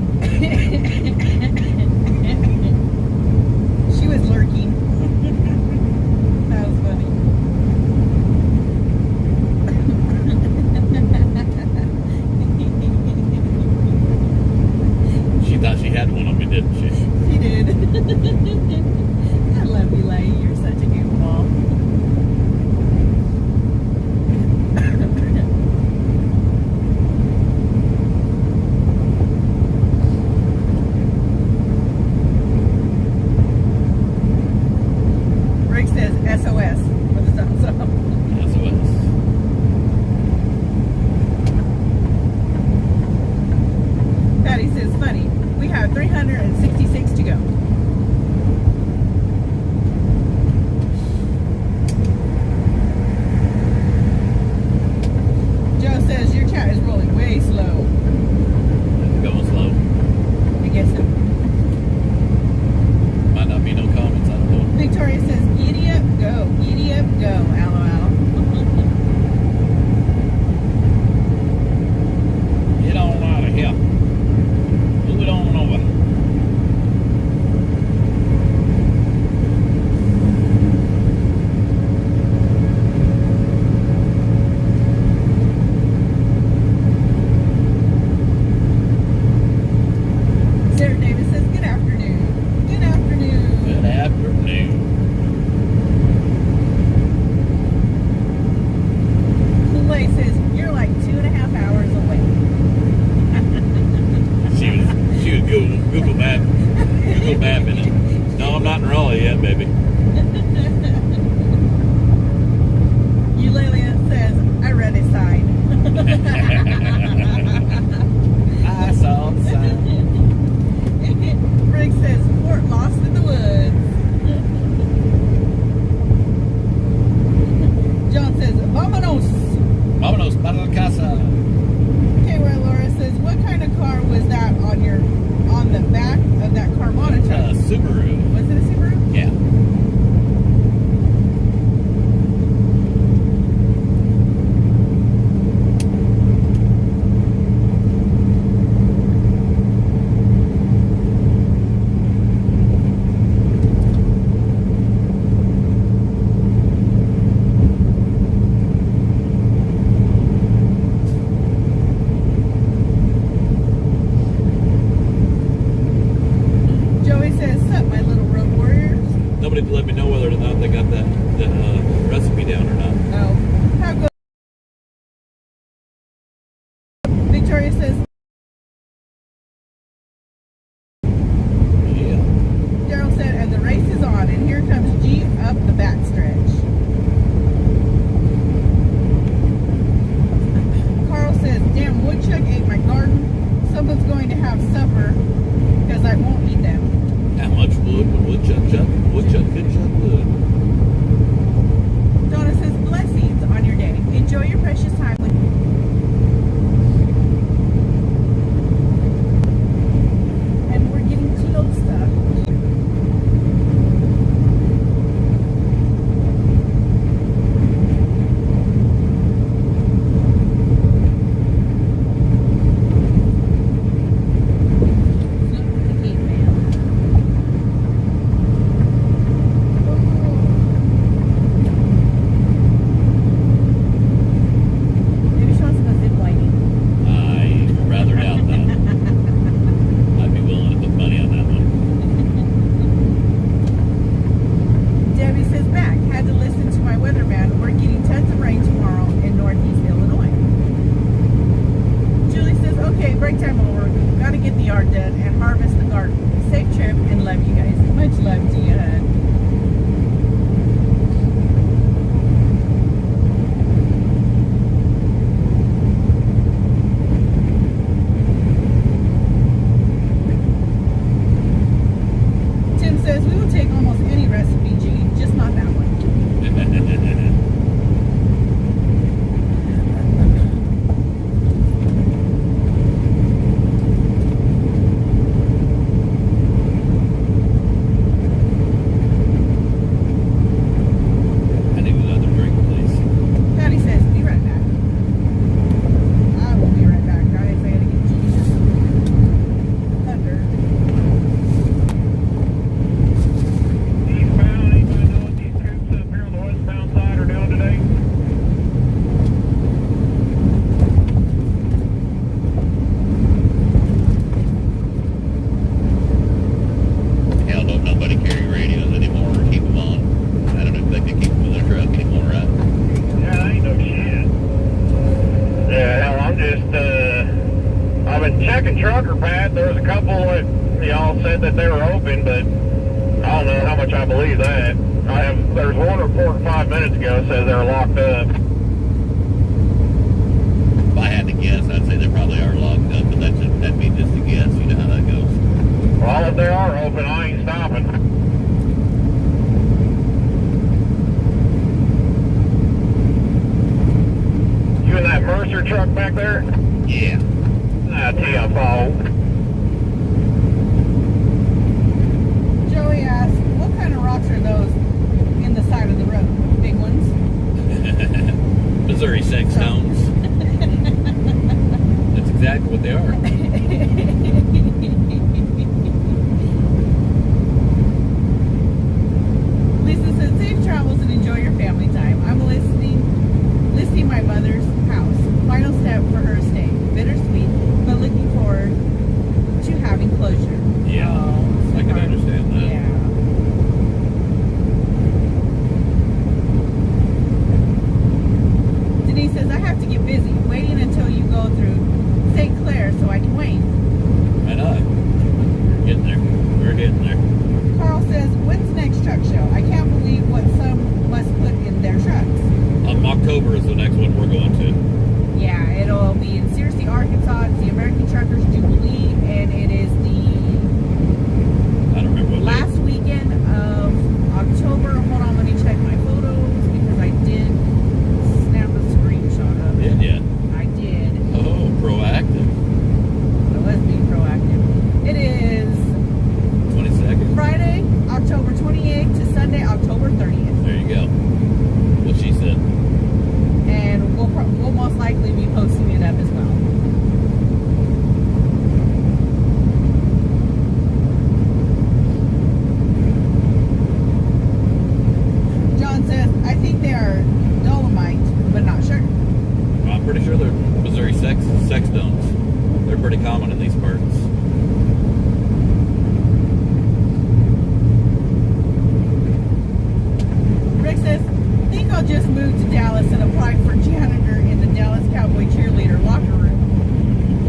She was lurking. That was funny. She thought she had one on me, didn't she? She did. I love you, Lay. You're such a goofball. Victoria says, Yeah. Daryl said, and the race is on, and here comes G up the backstretch. Carl says, damn woodchuck ate my garden. Someone's going to have supper because I won't eat them. How much wood would woodchuck chuck? Woodchuck could chuck wood. Donna says, blessings on your day. Enjoy your precious time with and we're getting closer. Maybe she wants to go zip lining. I rather doubt that. I'd be willing to put money on that one. Debbie says back, had to listen to my weatherman. We're getting tons of rain tomorrow in Northeast Illinois. Julie says, okay, break time over. Gotta get the yard done and harvest the garden. Safe trip and love you guys. Much love to you, hon. Tim says, we will take almost any recipe, G, just not that one. I need another drink, please. Patty says, be right back. I will be right back, guys. I gotta get G thunder. Eastbound, anybody know what these troops up here on the westbound side are doing today? Hell, don't nobody carry radios anymore or keep them on. I don't even think they keep them in their truck anymore, right? Yeah, that ain't no shit. Yeah, hell, I'm just, I've been checking trucker pads. There was a couple that y'all said that they were open, but I don't know how much I believe that. There's one report 5 minutes ago that says they were locked up. If I had to guess, I'd say they probably are locked up, but that'd be just a guess. You know how that goes. Well, if they are open, I ain't stopping. You in that Mercer truck back there? Yeah. TFO. Joey asks, what kind of rocks are those in the side of the road? Big ones? Missouri sex stones. That's exactly what they are. Lisa says, safe travels and enjoy your family time. I'm listing my mother's house. Final step for her stay. Bittersweet, but looking forward to having closure. Yeah, Oh, I can sweetheart. understand that. Yeah. Denise says, I have to get busy, waiting until you go through St. Clair so I can wait. I know. Getting there. We're getting there. Carl says, when's the next truck show? I can't believe what some must put in their trucks. October is the next one we're going to. Yeah, it'll be in Searcy, Arkansas. It's the American Truckers Jubilee, and it is the I don't remember what last weekend of October. Hold on, let me check my photos because I did snap a screenshot of it. Did ya? I did. Oh, proactive. I was being proactive. It is 22nd. Friday, October 28th to Sunday, October 30th. There you go. What she said. And we'll most likely be posting it up as well. John says, I think they are Dolomite, but not sure. I'm pretty sure they're Missouri sex stones. They're pretty common in these parts. Rick says, I think I'll just move to Dallas and apply for janitor in the Dallas Cowboy cheerleader locker room.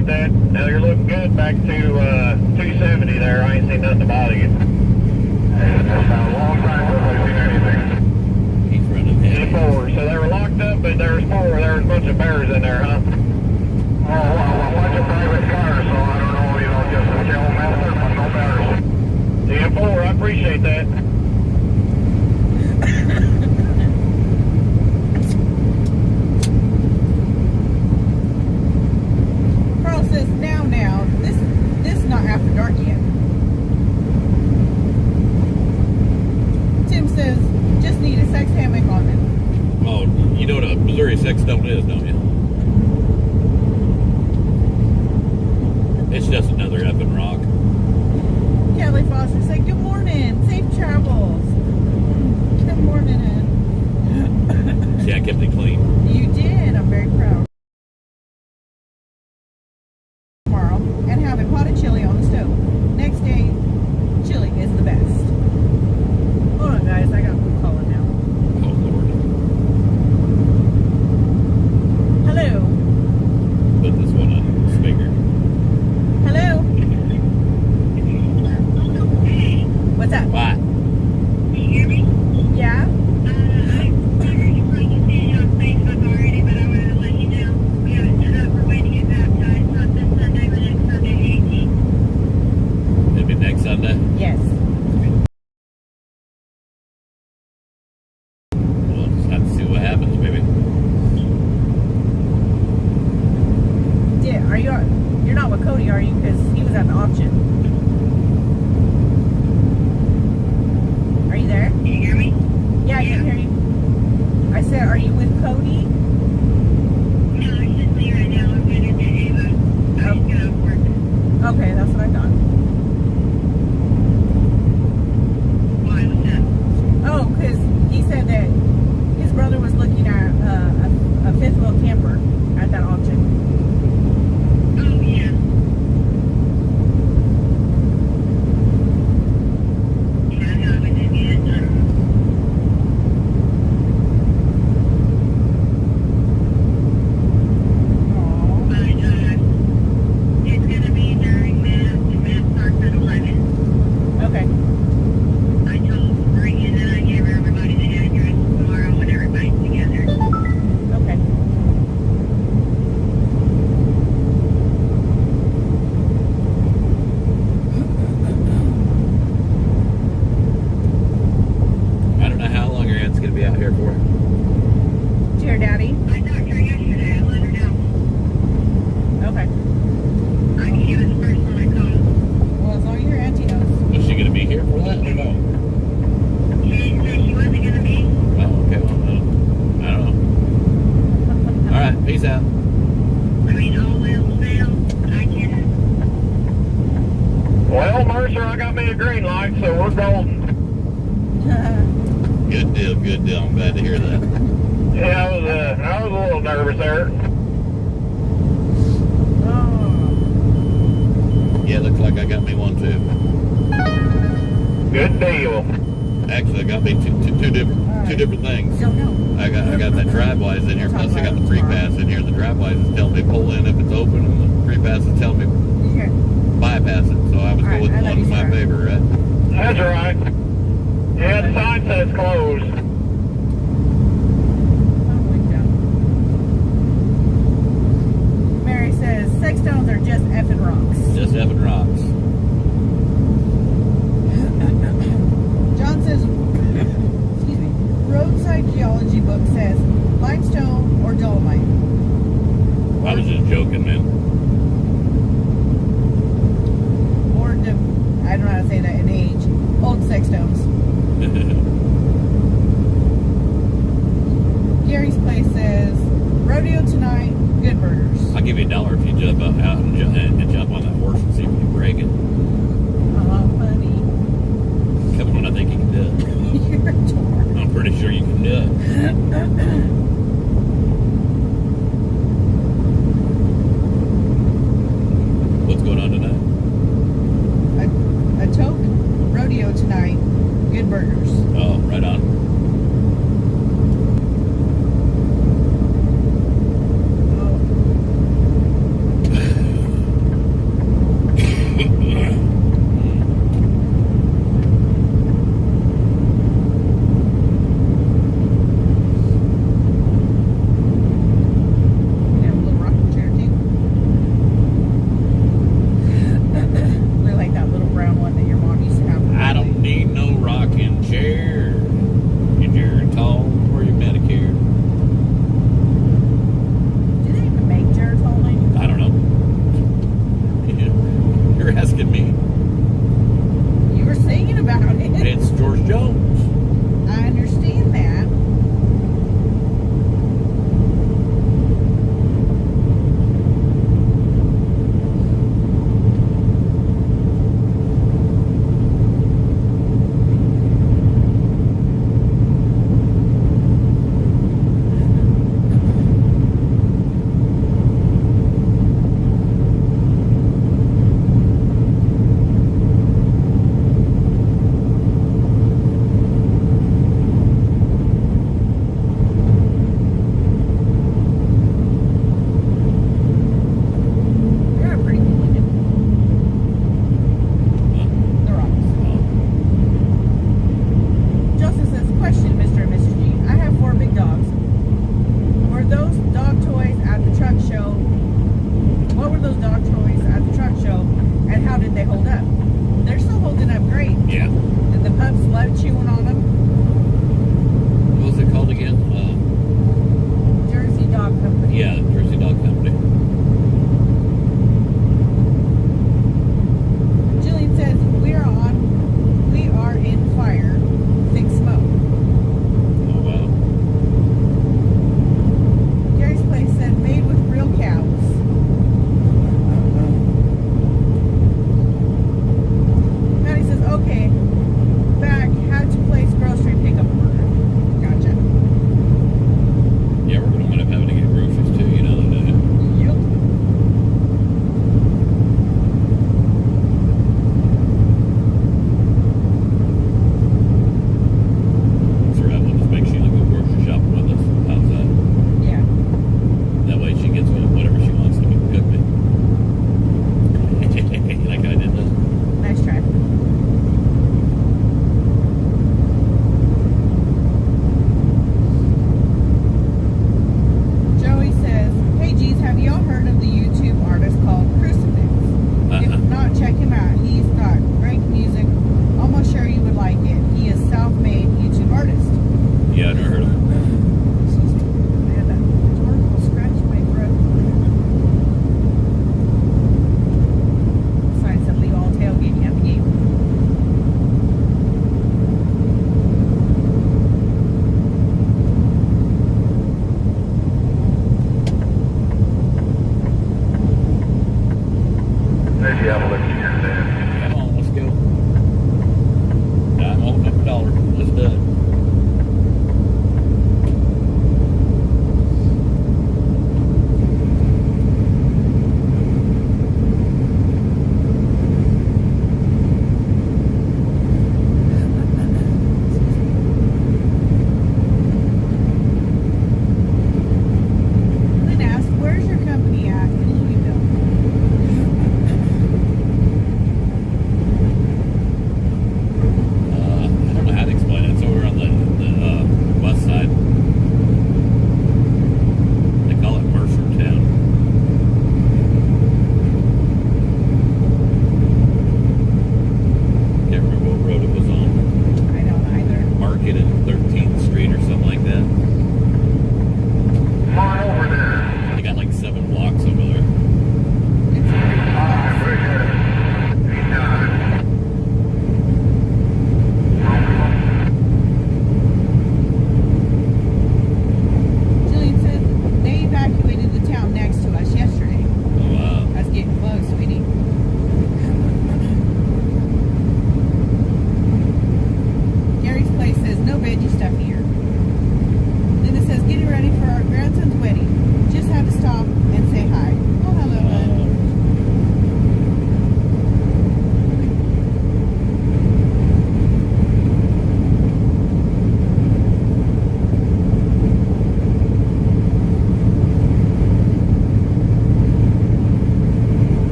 appreciate that. Now you're looking good back to 270 there. I ain't seen nothing about you. And it's been a long time since I've seen anything. He's running heavy. G4. So they were locked up, but there was four. There was a bunch of bears in there, huh? Oh, well, a bunch of private cars, so I don't know, just a kill method, but no bears. G4, I appreciate that. Carl says, now, this is not after dark yet. Tim says, just need a sex hammock on it. Oh, you know what a Missouri sex stone is, don't you? It's just another effing rock. Kelly Foster said, good morning, safe travels. Good morning, Ed. See, I kept it clean. You did, I'm very proud. Tomorrow, and have a pot of chili on the stove. Next day, chili is the best. Hold on, guys, I got who calling now. Oh, Lord. Hello. Put this one on speaker. Hello. What's up? Why? Can you hear me? Yeah? I figured you probably seen it on Facebook already, but I wanted to let you know. We have it set up for when to get baptized, not this Sunday, but next Sunday, the 18th. It'll be next Sunday. Yes. We'll just have to see what happens, maybe. Yeah, you're not with Cody, are you? Because he was at the auction. Are you there? Can you hear me? Yeah, I can hear you. I said, are you with Cody? No, I'm just me right now. I'm going to get Ava. I just got off work. Okay, that's what I thought. Why? What's up? Oh, because he said that his brother was looking at a fifth wheel camper at that auction. Oh, yeah. Yeah, I know. I was just getting it done. Aww. But it's going to be during Mass, and Mass starts at 11. Okay. I told Maria that I gave everybody the address tomorrow when everybody's together. Okay. I don't know how long your aunt's going to be out here for. Dear Daddy. I talked to her yesterday. I let her know. Okay. She was the first one I called. Well, as long as your auntie knows. Was she going to be here for that or no? She said she wasn't going to be. Oh, okay. Well, I don't know. All right. Peace out. I mean, all else failed. I can. Well, Mercer, I got me a green light, so we're golden. Good deal. Good deal. I'm glad to hear that. Yeah, I was a little nervous there. Oh. Yeah, looks like I got me one too. Good deal. Actually, I got me two different things. Don't know. I got that drive-wise in here, plus I got the free pass in here. The drive-wise is telling me pull in if it's open, and the free pass is telling me Here. bypass it. So I was going with I the thought one you in my said- favor, right? That's right. Yeah, the sign says closed. Mary says, sex stones are just effing rocks. Just effing rocks. John says, excuse me, roadside geology book says limestone or dolomite. I was just joking, man. Or I don't know how to say that in age. Old sex stones. Gary's place says rodeo tonight, good burgers. I'll give you $1 if you jump out and jump on that horse and see if you can break it. Oh, funny. Come on, I think you can do it. You're a dork. I'm pretty sure you can do it. What's going on tonight? A toke rodeo tonight, good burgers. Oh, right on. Oh. George Jones. I understand that.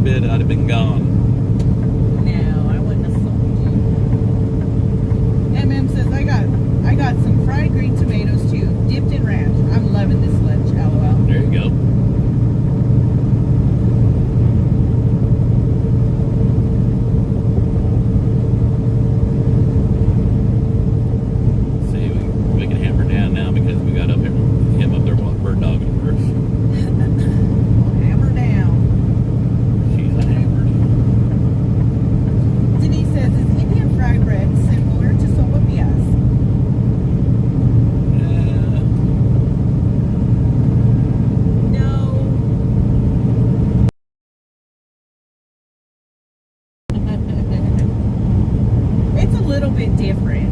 bid, I'd have been gone. No, I wouldn't have sold you. MM says I got some fried green tomatoes too, dipped in ranch. I'm loving this lunch. LOL. There you go. See, we can hammer down now because we got him up there bird dogging first. Hammer down. She's a hammered. Denise says, is Indian fried bread similar to sopapillas? No. It's a little bit different.